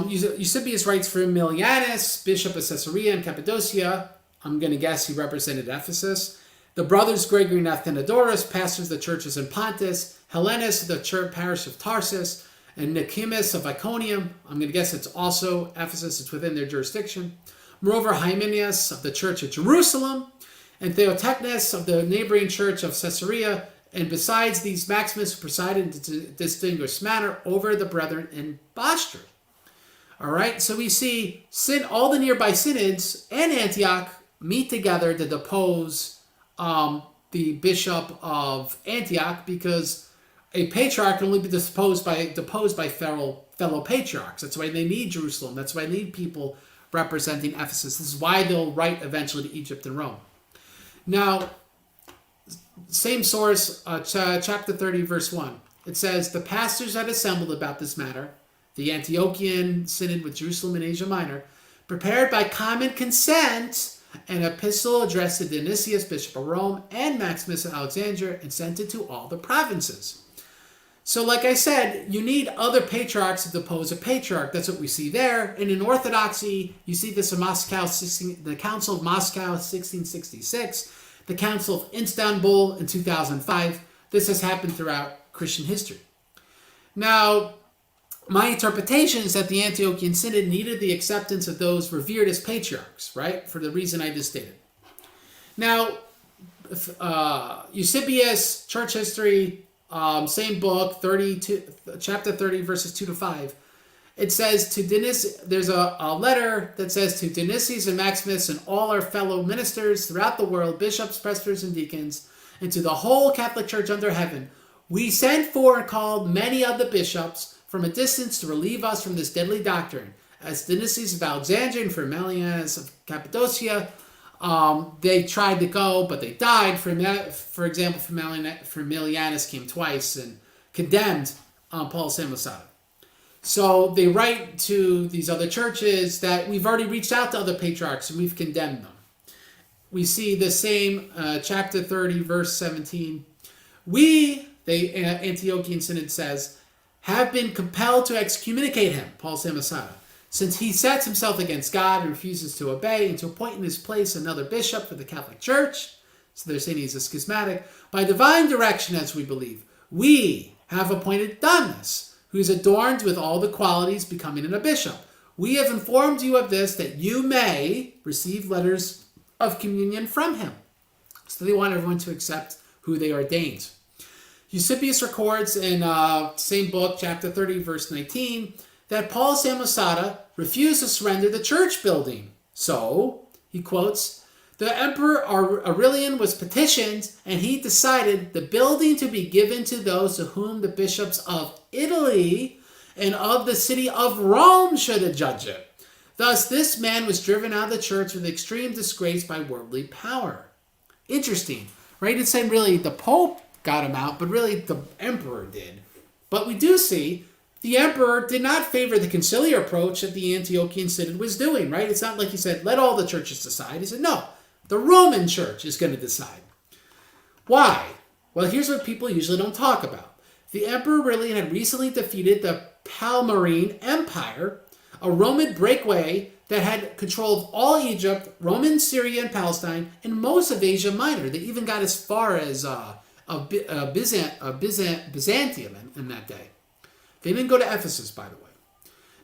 Eusebius writes, Firmilianus, bishop of Caesarea and Cappadocia, I'm going to guess he represented Ephesus. The brothers Gregory and Athenodorus, pastors of the churches in Pontus, Hellenus of the church parish of Tarsus, and Nicodemus of Iconium. I'm going to guess it's also Ephesus. It's within their jurisdiction. Moreover, Hymenaeus of the church of Jerusalem, and Theotechnes of the neighboring church of Caesarea. And besides these, Maximus presided in a distinguished manner over the brethren in Bostry. All right, so we see all the nearby synods and Antioch meet together to depose the bishop of Antioch, because a patriarch can only be deposed by fellow patriarchs. That's why they need Jerusalem. That's why they need people representing Ephesus. This is why they'll write eventually to Egypt and Rome. Now, same source, chapter 30, verse 1. It says, the pastors had assembled about this matter, the Antiochian Synod with Jerusalem and Asia Minor, prepared by common consent an epistle addressed to Dionysius, Bishop of Rome, and Maximus of Alexandria, and sent it to all the provinces. So like I said, you need other patriarchs to depose a patriarch. That's what we see there. And in Orthodoxy, you see this in the Council of Moscow, 1666, the Council of Istanbul in 2005. This has happened throughout Christian history. Now, my interpretation is that the Antiochian Synod needed the acceptance of those revered as patriarchs, right? For the reason I just stated. Now, Eusebius, Church History, same book, chapter 30, verses 2 to 5. It says to Dionysius, there's a letter that says to Dionysius and Maximus and all our fellow ministers throughout the world, bishops, presbyters, and deacons, and to the whole Catholic Church under heaven, we sent for and called many of the bishops from a distance to relieve us from this deadly doctrine. As Dionysius of Alexandria and Firmilianus of Cappadocia, they tried to go, but they died. For example, Firmilianus came twice and condemned Paul Samosata. So they write to these other churches that we've already reached out to other patriarchs and we've condemned them. We see the same chapter 30, verse 17. We, the Antiochian Synod says, have been compelled to excommunicate him, Paul Samosata, since he sets himself against God and refuses to obey, and to appoint in his place another bishop for the Catholic Church. So they're saying he's a schismatic. By divine direction, as we believe, we have appointed Donus, who is adorned with all the qualities becoming in a bishop. We have informed you of this, that you may receive letters of communion from him. So they want everyone to accept who they ordained. Eusebius records in same book, chapter 30, verse 19, that Paul Samosata refused to surrender the church building. So, he quotes, the Emperor Aurelian was petitioned, and he decided the building to be given to those to whom the bishops of Italy and of the city of Rome should adjudge it. Thus, this man was driven out of the church with extreme disgrace by worldly power. Interesting, right? It's saying really the Pope got him out, but really the Emperor did. But we do see the Emperor did not favor the conciliar approach that the Antiochian Synod was doing, right? It's not like he said, let all the churches decide. He said, no, the Roman Church is going to decide. Why? Well, here's what people usually don't talk about. The Emperor Aurelian had recently defeated the Palmyrene Empire, a Roman breakaway that had control of all Egypt, Roman Syria and Palestine, and most of Asia Minor. They even got as far as Byzantium in that day. They didn't go to Ephesus, by the way.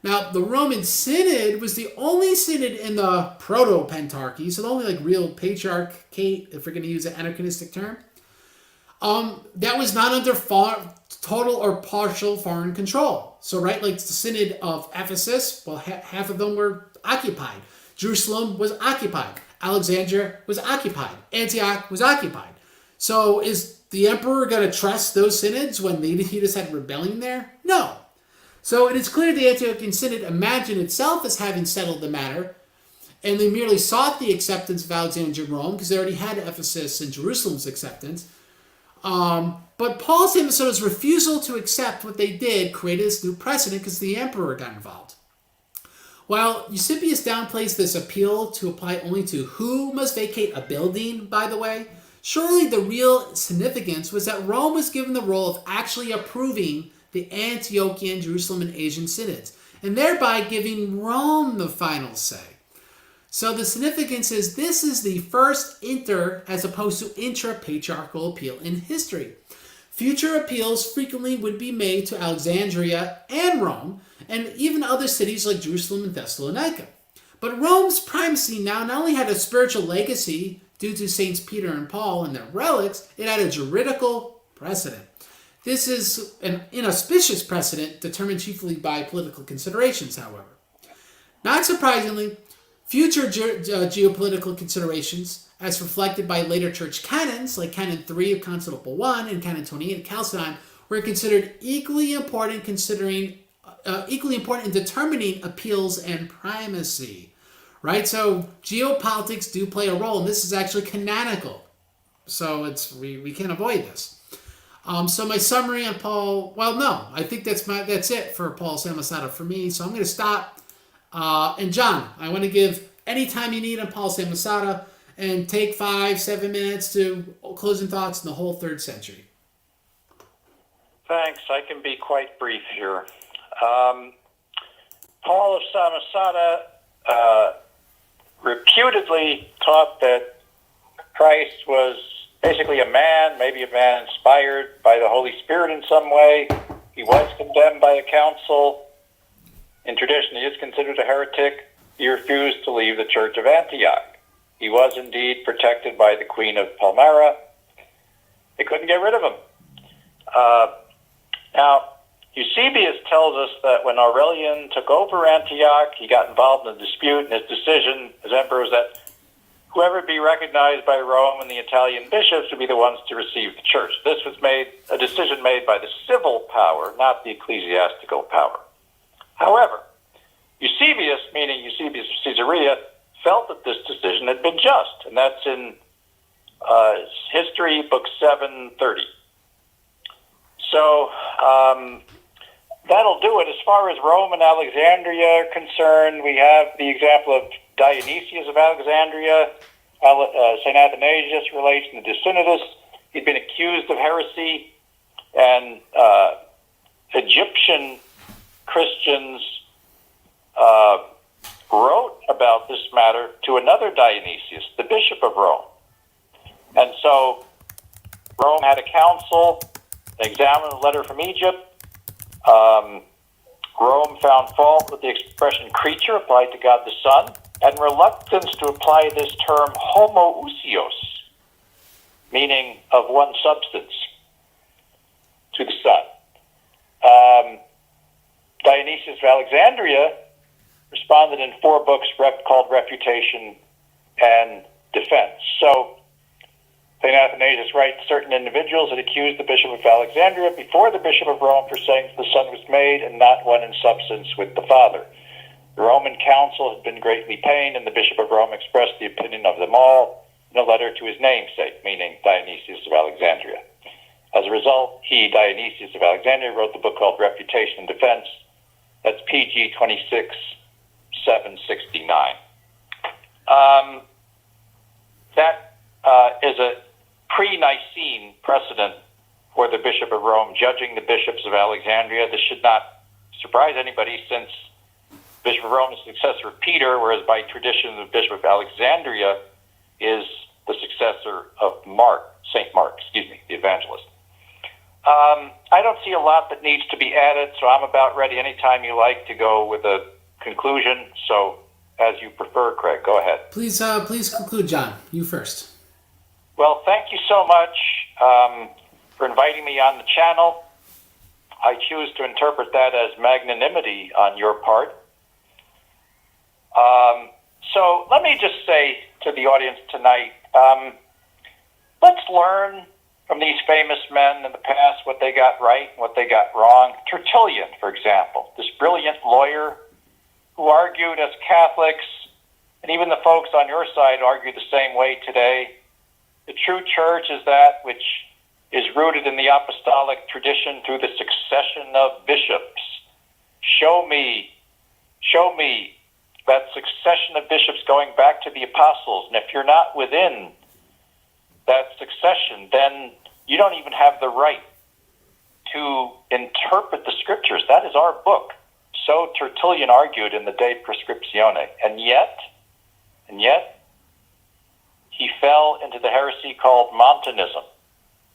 Now, the Roman Synod was the only synod in the Proto-Pentarchy, so the only real patriarchate, if we're going to use an anachronistic term, that was not under total or partial foreign control. So, right, like the Synod of Ephesus, well, half of them were occupied. Jerusalem was occupied. Alexandria was occupied. Antioch was occupied. So, is the emperor going to trust those synods when he just had rebellion there? No. So, it is clear the Antiochian Synod imagined itself as having settled the matter, and they merely sought the acceptance of Alexandria and Rome because they already had Ephesus and Jerusalem's acceptance. But Paul Samosota's refusal to accept what they did created this new precedent because the emperor got involved. While Eusebius downplays this appeal to apply only to who must vacate a building, by the way, surely the real significance was that Rome was given the role of actually approving the Antiochian, Jerusalem, and Asian synods, and thereby giving Rome the final say. So the significance is this is the first inter as opposed to intra-patriarchal appeal in history. Future appeals frequently would be made to Alexandria and Rome, and even other cities like Jerusalem and Thessalonica. But Rome's primacy now not only had a spiritual legacy due to Saints Peter and Paul and their relics, it had a juridical precedent. This is an inauspicious precedent determined chiefly by political considerations, however. Not surprisingly, future geopolitical considerations, as reflected by later church canons, like Canon 3 of Constantinople I and Canon 28 of Chalcedon, were considered equally important in determining appeals and primacy. Right? So geopolitics do play a role, and this is actually canonical. So we can't avoid this. So my summary on Paul, well, no, I think that's it for Paul Samosata for me. So I'm going to stop. And John, I want to give any time you need on Paul Samosata and take 5-7 minutes to closing thoughts in the whole 3rd century. Thanks. I can be quite brief here. Paul of Samosata reputedly taught that Christ was basically a man, maybe a man inspired by the Holy Spirit in some way. He was condemned by a council. In tradition, he is considered a heretic. He refused to leave the Church of Antioch. He was indeed protected by the Queen of Palmyra. They couldn't get rid of him. Now, Eusebius tells us that when Aurelian took over Antioch, he got involved in a dispute, and his decision as emperor was that whoever be recognized by Rome and the Italian bishops would be the ones to receive the church. This was a decision made by the civil power, not the ecclesiastical power. However, Eusebius, meaning Eusebius of Caesarea, felt that this decision had been just, and that's in History, Book 730. So that'll do it. As far as Rome and Alexandria are concerned, we have the example of Dionysius of Alexandria. St. Athanasius relates in the De Synodus. He'd been accused of heresy, and Egyptian Christians wrote about this matter to another Dionysius, the Bishop of Rome. And so Rome had a council, They examined the letter from Egypt. Rome found fault with the expression creature applied to God the Son, and reluctance to apply this term homoousios, meaning of one substance, to the Son. Dionysius of Alexandria responded in 4 books called Refutation and Defense. So, St. Athanasius writes, certain individuals had accused the Bishop of Alexandria before the Bishop of Rome for saying the Son was made and not one in substance with the Father. The Roman Council had been greatly pained, and the Bishop of Rome expressed the opinion of them all in a letter to his namesake, meaning Dionysius of Alexandria. As a result, he, Dionysius of Alexandria, wrote the book called Refutation and Defense. That's PG 26, 769. That is a pre-Nicene precedent for the Bishop of Rome judging the bishops of Alexandria. This should not surprise anybody, since Bishop of Rome is the successor of Peter, whereas by tradition the Bishop of Alexandria is the successor of St. Mark, the evangelist. I don't see a lot that needs to be added, so I'm about ready anytime you like to go with a conclusion. So, as you prefer, Craig, go ahead. Please conclude, John. You first. Well, thank you so much for inviting me on the channel. I choose to interpret that as magnanimity on your part. So let me just say to the audience tonight, let's learn from these famous men in the past what they got right and what they got wrong. Tertullian, for example, this brilliant lawyer who argued as Catholics, and even the folks on your side argue the same way today. The true church is that which is rooted in the apostolic tradition through the succession of bishops. Show me that succession of bishops going back to the apostles. And if you're not within that succession, then you don't even have the right to interpret the scriptures. That is our book. So Tertullian argued in the De Prescriptione. And yet, he fell into the heresy called Montanism,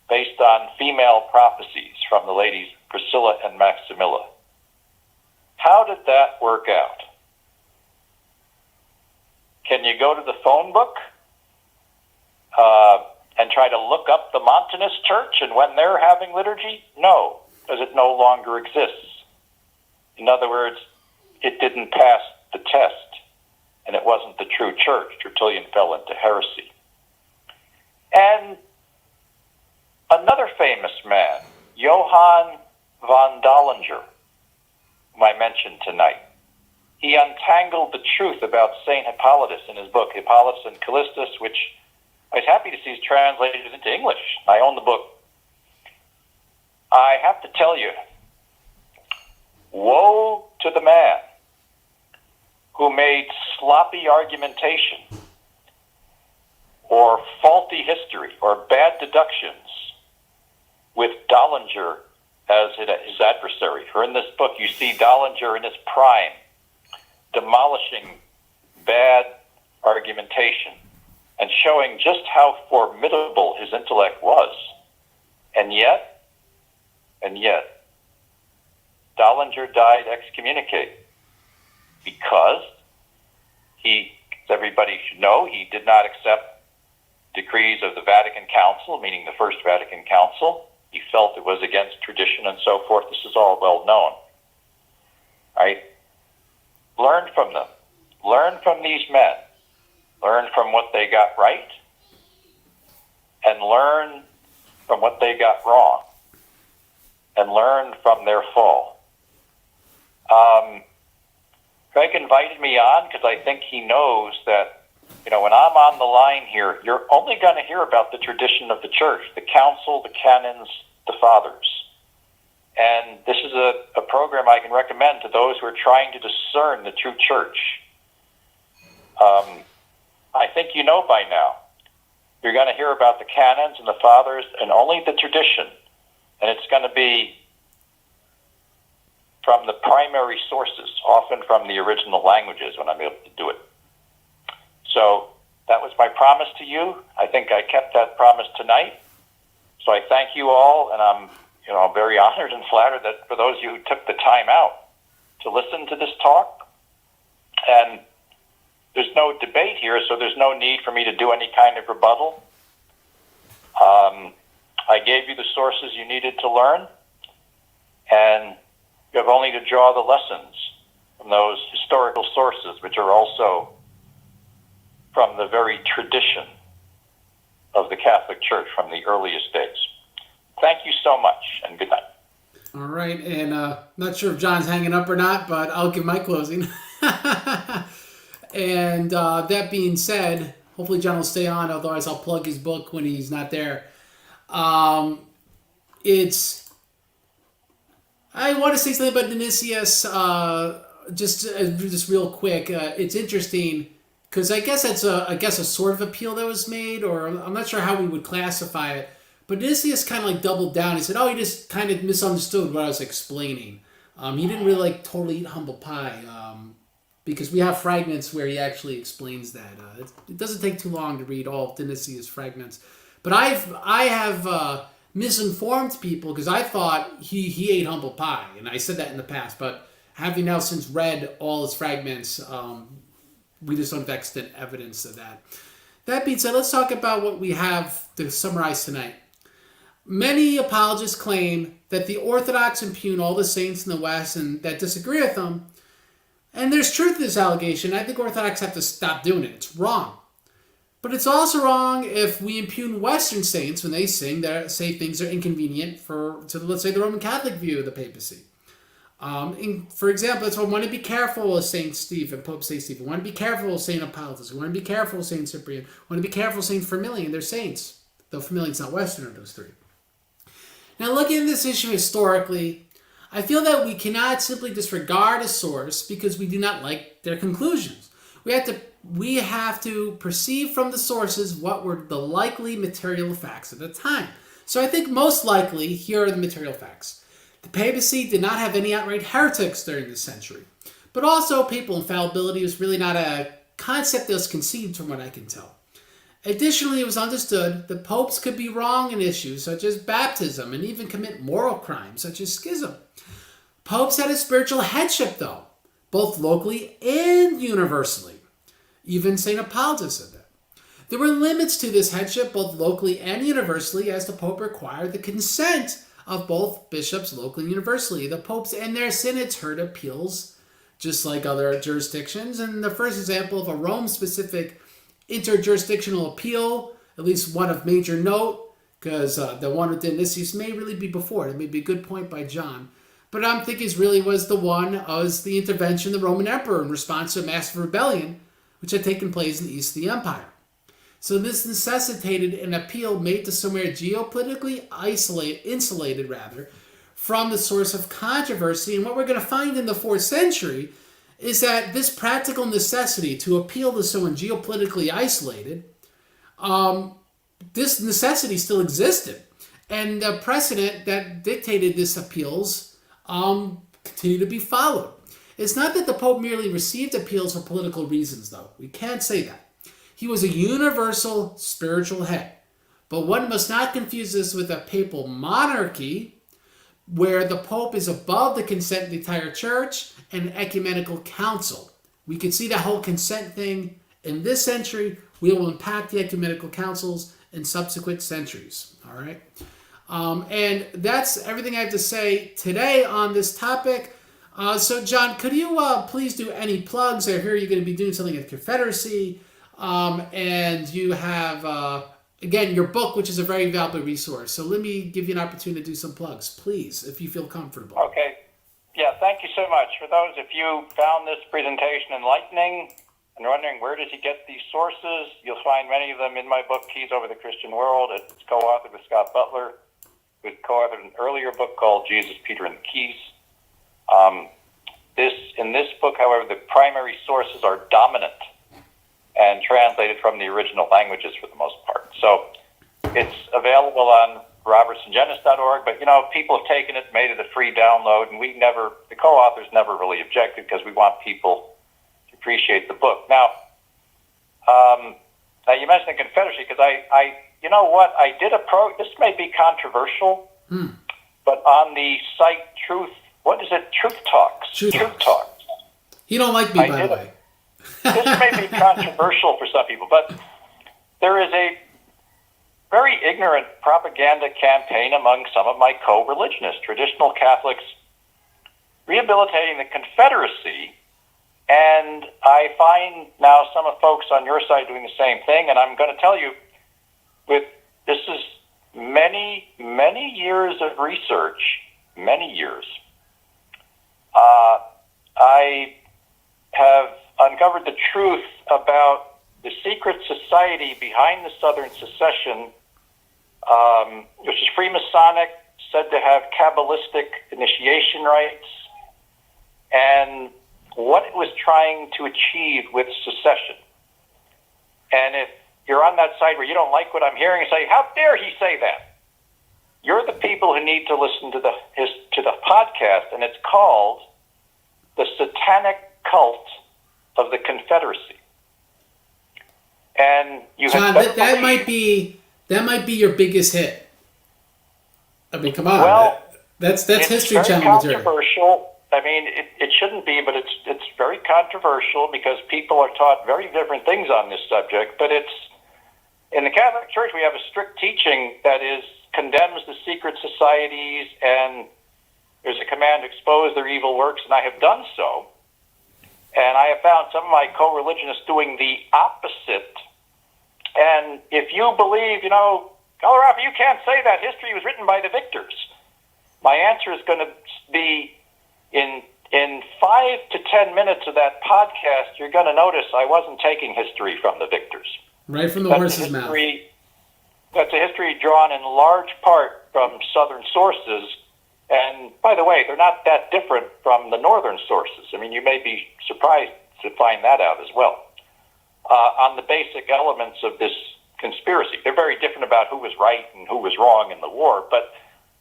based on female prophecies from the ladies Priscilla and Maximilla. How did that work out? Can you go to the phone book and try to look up the Montanist church and when they're having liturgy? No, because it no longer exists. In other words, it didn't pass the test, and it wasn't the true church. Tertullian fell into heresy. And another famous man, Johann von Dollinger, whom I mentioned tonight, he untangled the truth about St. Hippolytus in his book, Hippolytus and Callistus, which I was happy to see is translated into English. I own the book. I have to tell you, woe to the man who made sloppy argumentation or faulty history or bad deductions with Dollinger as his adversary. For in this book you see Dollinger in his prime, demolishing bad argumentation and showing just how formidable his intellect was. And yet, Dollinger died excommunicated because he, as everybody should know, he did not accept decrees of the Vatican Council, meaning the First Vatican Council. He felt it was against tradition and so forth. This is all well known. Right? Learn from them. Learn from these men. Learn from what they got right and learn from what they got wrong and learn from their fall. Craig invited me on because I think he knows that, when I'm on the line here, you're only going to hear about the tradition of the church, the council, the canons, the fathers. And this is a program I can recommend to those who are trying to discern the true church. I think you know by now. You're going to hear about the canons and the fathers and only the tradition. And it's going to be from the primary sources, often from the original languages when I'm able to do it. So that was my promise to you. I think I kept that promise tonight. So I thank you all, and I'm I'm very honored and flattered that for those of you who took the time out to listen to this talk. And there's no debate here, so there's no need for me to do any kind of rebuttal. I gave you the sources you needed to learn, and you have only to draw the lessons from those historical sources, which are also from the very tradition of the Catholic Church from the earliest days. Thank you so much, and good night. All right, and not sure if John's hanging up or not, but I'll give my closing. And that being said, hopefully John will stay on, otherwise I'll plug his book when he's not there. I want to say something about Dionysius, just real quick. It's interesting because I guess that's a sort of appeal that was made, or I'm not sure how we would classify it. But Dionysius kind of like doubled down. He said, "Oh, he just kind of misunderstood what I was explaining. He didn't really like totally eat humble pie." Because we have fragments where he actually explains that. It doesn't take too long to read all of Dionysius' fragments. But I have misinformed people because I thought he ate humble pie, and I said that in the past. But having now since read all his fragments, we just don't have extant evidence of that. That being said, let's talk about what we have to summarize tonight. Many apologists claim that the Orthodox impugn all the saints in the West and that disagree with them. And there's truth to this allegation. I think Orthodox have to stop doing it. It's wrong. But it's also wrong if we impugn Western saints when they say things are inconvenient to, let's say, the Roman Catholic view of the papacy. For example, that's why we want to be careful of St. Stephen, Pope St. Stephen. We want to be careful of St. Hippolytus. We want to be careful of St. Cyprian. We want to be careful of St. Firmilian. They're saints, though Firmilian's not Western of those three. Now, looking at this issue historically, I feel that we cannot simply disregard a source because we do not like their conclusions. We have to perceive from the sources what were the likely material facts at the time. So I think most likely, here are the material facts. The papacy did not have any outright heretics during this century. But also, papal infallibility was really not a concept that was conceived from what I can tell. Additionally, it was understood that popes could be wrong in issues such as baptism and even commit moral crimes such as schism. Popes had a spiritual headship, though, both locally and universally. Even St. Hippolytus said that. There were limits to this headship, both locally and universally, as the Pope required the consent of both bishops locally and universally. The popes and their synods heard appeals, just like other jurisdictions. And the first example of a Rome-specific interjurisdictional appeal, at least one of major note, because the one with Dionysius may really be before it. It may be a good point by John. But I'm thinking really was the intervention of the Roman Emperor in response to a massive rebellion which had taken place in the east of the empire. So this necessitated an appeal made to somewhere geopolitically insulated from the source of controversy. And what we're going to find in the 4th century is that this practical necessity to appeal to someone geopolitically isolated, this necessity still existed. And the precedent that dictated this appeals continued to be followed. It's not that the Pope merely received appeals for political reasons, though. We can't say that. He was a universal spiritual head. But one must not confuse this with a papal monarchy, where the Pope is above the consent of the entire church and an ecumenical council. We can see the whole consent thing in this century. We will impact the ecumenical councils in subsequent centuries. All right? And that's everything I have to say today on this topic. So, John, could you please do any plugs? I hear you're going to be doing something at the Confederacy. And you have, again, your book, which is a very valuable resource. So let me give you an opportunity to do some plugs, please, if you feel comfortable. Okay. Yeah, thank you so much. For those, if you found this presentation enlightening and wondering where does he get these sources, you'll find many of them in my book, Keys Over the Christian World. It's co-authored with Scott Butler, who co-authored an earlier book called Jesus, Peter, and the Keys. In this book, however, the primary sources are dominant and translated from the original languages for the most part. So it's available on robertsongenis.org, but, people have taken it, made it a free download, and the co-authors never really objected because we want people to appreciate the book. Now you mentioned the Confederacy, because I did approach, this may be controversial, but on the site what is it? Truth Talks. Truth Talks. He don't like me, by the way. This may be controversial for some people, but there is a very ignorant propaganda campaign among some of my co-religionists, traditional Catholics, rehabilitating the Confederacy. And I find now some of folks on your side doing the same thing. And I'm going to tell you, this is many, many years of research, many years. I have uncovered the truth about the secret society behind the Southern Secession, which is Freemasonic, said to have Kabbalistic initiation rites, and what it was trying to achieve with secession. And if you're on that side where you don't like what I'm hearing and say, how dare he say that? You're the people who need to listen to the podcast, and it's called The Satanic Cult of the Confederacy. And you John, have that might be your biggest hit. I mean, come on. Well, that's History very Channel material. Controversial. I mean, it shouldn't be, but it's very controversial because people are taught very different things on this subject. But in the Catholic Church, we have a strict teaching that condemns the secret societies, and there's a command to expose their evil works, and I have done so. And I have found some of my co-religionists doing the opposite. And if you believe, Collorafi, you can't say that history was written by the victors. My answer is going to be, in 5 to 10 minutes of that podcast, you're going to notice I wasn't taking history from the victors. Right from the horse's mouth. That's a history drawn in large part from Southern sources. And by the way, they're not that different from the Northern sources. I mean, you may be surprised to find that out as well. On the basic elements of this conspiracy. They're very different about who was right and who was wrong in the war, but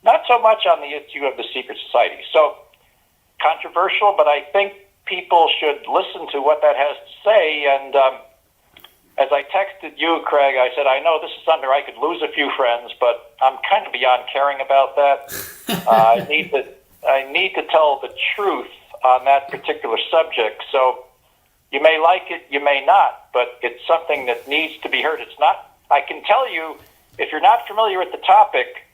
not so much on the issue of the secret society. So, controversial, but I think people should listen to what that has to say. And as I texted you, Craig, I said, I know this is something I could lose a few friends, but I'm kind of beyond caring about that. I need to tell the truth on that particular subject. So you may like it, you may not, but it's something that needs to be heard. It's not. I can tell you, if you're not familiar with the topic,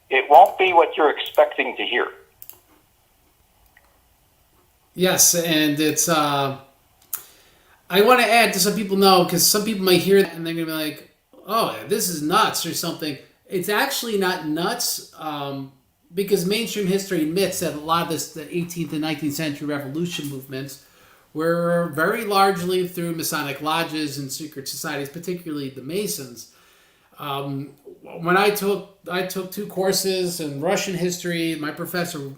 it won't be what you're expecting to hear. Yes, and it's. I want to add to some people know, because some people might hear that and they're going to be like, oh, this is nuts or something. It's actually not nuts, because mainstream history admits that a lot of the 18th and 19th century revolution movements were very largely through Masonic lodges and secret societies, particularly the Masons. When I took 2 courses in Russian history, my professor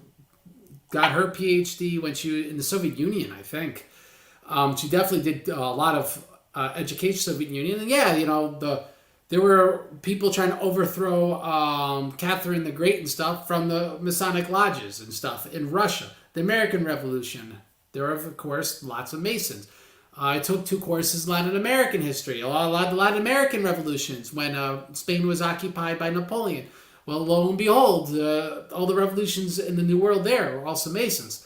got her PhD when she was in the Soviet Union, I think. She definitely did a lot of education Soviet Union. And yeah, there were people trying to overthrow Catherine the Great and stuff from the Masonic lodges and stuff in Russia. The American Revolution, there were, of course, lots of Masons. I took 2 courses in Latin American history, a lot of the Latin American revolutions when Spain was occupied by Napoleon. Well, lo and behold, all the revolutions in the New World there were also Masons.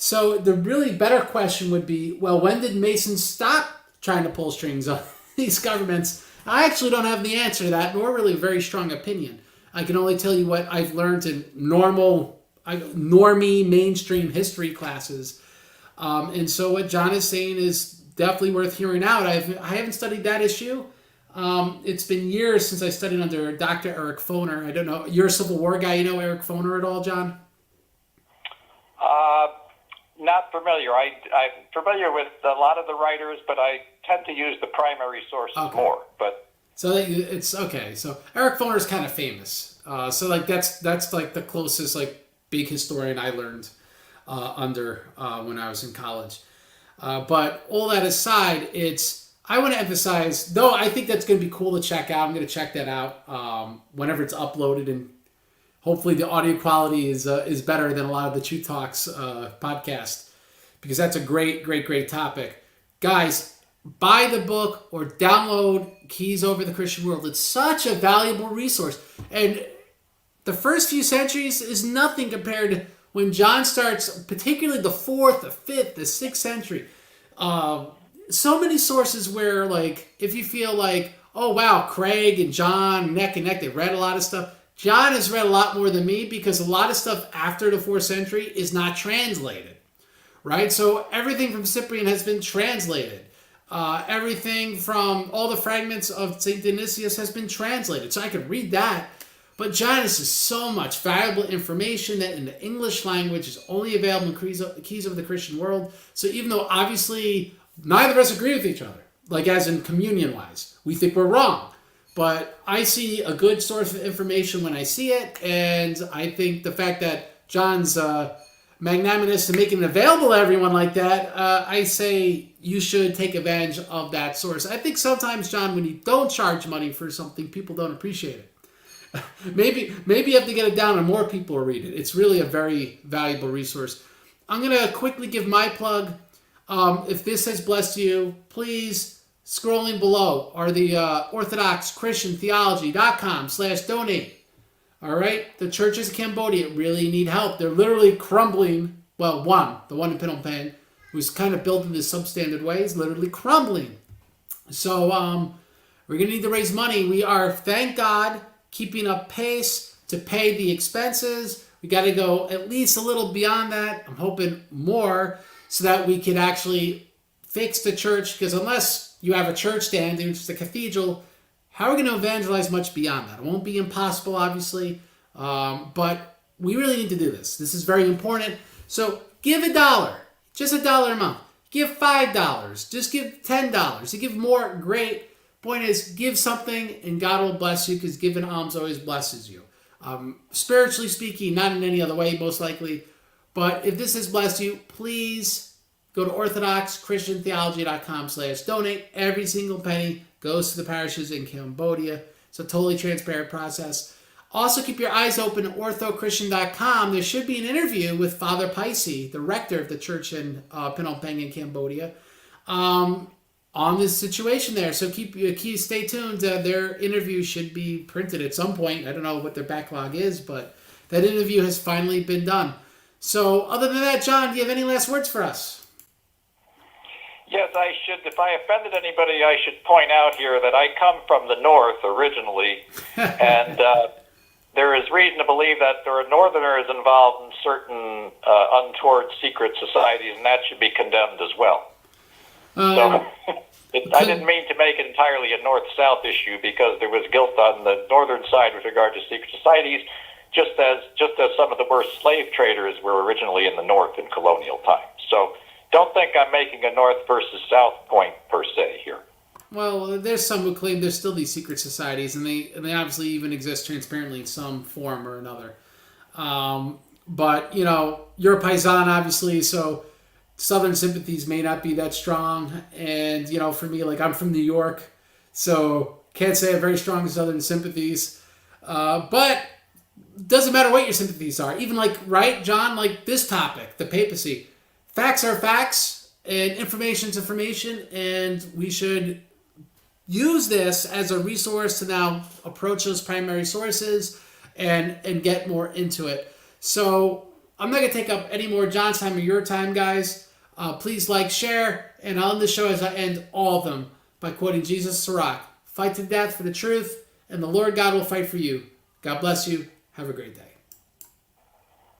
So the really better question would be, well, when did Masons stop trying to pull strings on these governments? I actually don't have the answer to that, nor really a very strong opinion. I can only tell you what I've learned in normie mainstream history classes. And so what John is saying is definitely worth hearing out. I haven't studied that issue. It's been years since I studied under Dr. Eric Foner. I don't know. You're a Civil War guy. You know Eric Foner at all, John? Not familiar. I'm familiar with a lot of the writers, but I tend to use the primary sources more. But so it's okay. So Eric Foner is kind of famous. So like that's like the closest like big historian I learned under when I was in college. But all that aside, I want to emphasize, though I think that's going to be cool to check out. I'm going to check that out whenever it's uploaded, and hopefully the audio quality is better than a lot of the Truth Talks podcast, because that's a great topic. Guys, buy the book or download Keys Over the Christian World. It's such a valuable resource. And the first few centuries is nothing compared to when John starts, particularly the 4th, the 5th, the 6th century. So many sources where, like, if you feel like, oh wow, Craig and John neck and neck, they read a lot of stuff. John has read a lot more than me because a lot of stuff after the 4th century is not translated, right? So everything from Cyprian has been translated. Everything from all the fragments of St. Dionysius has been translated. So I could read that. But John is just so much valuable information that in the English language is only available in Keys of the Christian World. So even though obviously neither of us agree with each other, like as in communion-wise, we think we're wrong. But I see a good source of information when I see it, and I think the fact that John's magnanimous in making it available to everyone like that, I say you should take advantage of that source. I think sometimes, John, when you don't charge money for something, people don't appreciate it. maybe you have to get it down and more people will read it. It's really a very valuable resource. I'm going to quickly give my plug. If this has blessed you, please, scrolling below are the Orthodox Christian Theology.com/donate. All right, the churches of Cambodia really need help. They're literally crumbling. Well, the one in Phnom Penh, who's kind of built in this substandard way, is literally crumbling. So we're going to need to raise money. We are, thank God, keeping up pace to pay the expenses. We got to go at least a little beyond that. I'm hoping more so that we can actually fix the church, because unless you have a church standing, which is a cathedral, how are we going to evangelize much beyond that? It won't be impossible, obviously, but we really need to do this. This is very important. So give $1, just $1 a month. Give $5, just give $10. You give more, great. Point is, give something and God will bless you, because giving alms always blesses you. Spiritually speaking, not in any other way, most likely. But if this has blessed you, please go to orthodoxchristiantheology.com/donate. Every single penny goes to the parishes in Cambodia. It's a totally transparent process. Also, keep your eyes open at orthochristian.com. There should be an interview with Father Papacy, the rector of the church in Phnom Penh in Cambodia, on this situation there. So stay tuned. Their interview should be printed at some point. I don't know what their backlog is, but that interview has finally been done. So other than that, John, do you have any last words for us? Yes, I should. If I offended anybody, I should point out here that I come from the north originally, and there is reason to believe that there are northerners involved in certain untoward secret societies, and that should be condemned as well. I didn't mean to make it entirely a north-south issue, because there was guilt on the northern side with regard to secret societies, just as some of the worst slave traders were originally in the north in colonial times. So don't think I'm making a north versus south point per se here. Well, there's some who claim there's still these secret societies, and they obviously even exist transparently in some form or another. But, you're a paisan, obviously, so Southern sympathies may not be that strong. And, for me, like, I'm from New York, so can't say I have very strong Southern sympathies. But doesn't matter what your sympathies are. Even like, right, John, like this topic, the papacy. Facts are facts, and information is information, and we should use this as a resource to now approach those primary sources and get more into it. So I'm not going to take up any more John's time or your time, guys. Please like, share, and I'll end the show as I end all of them by quoting Jesus Sirach. Fight to death for the truth, and the Lord God will fight for you. God bless you. Have a great day.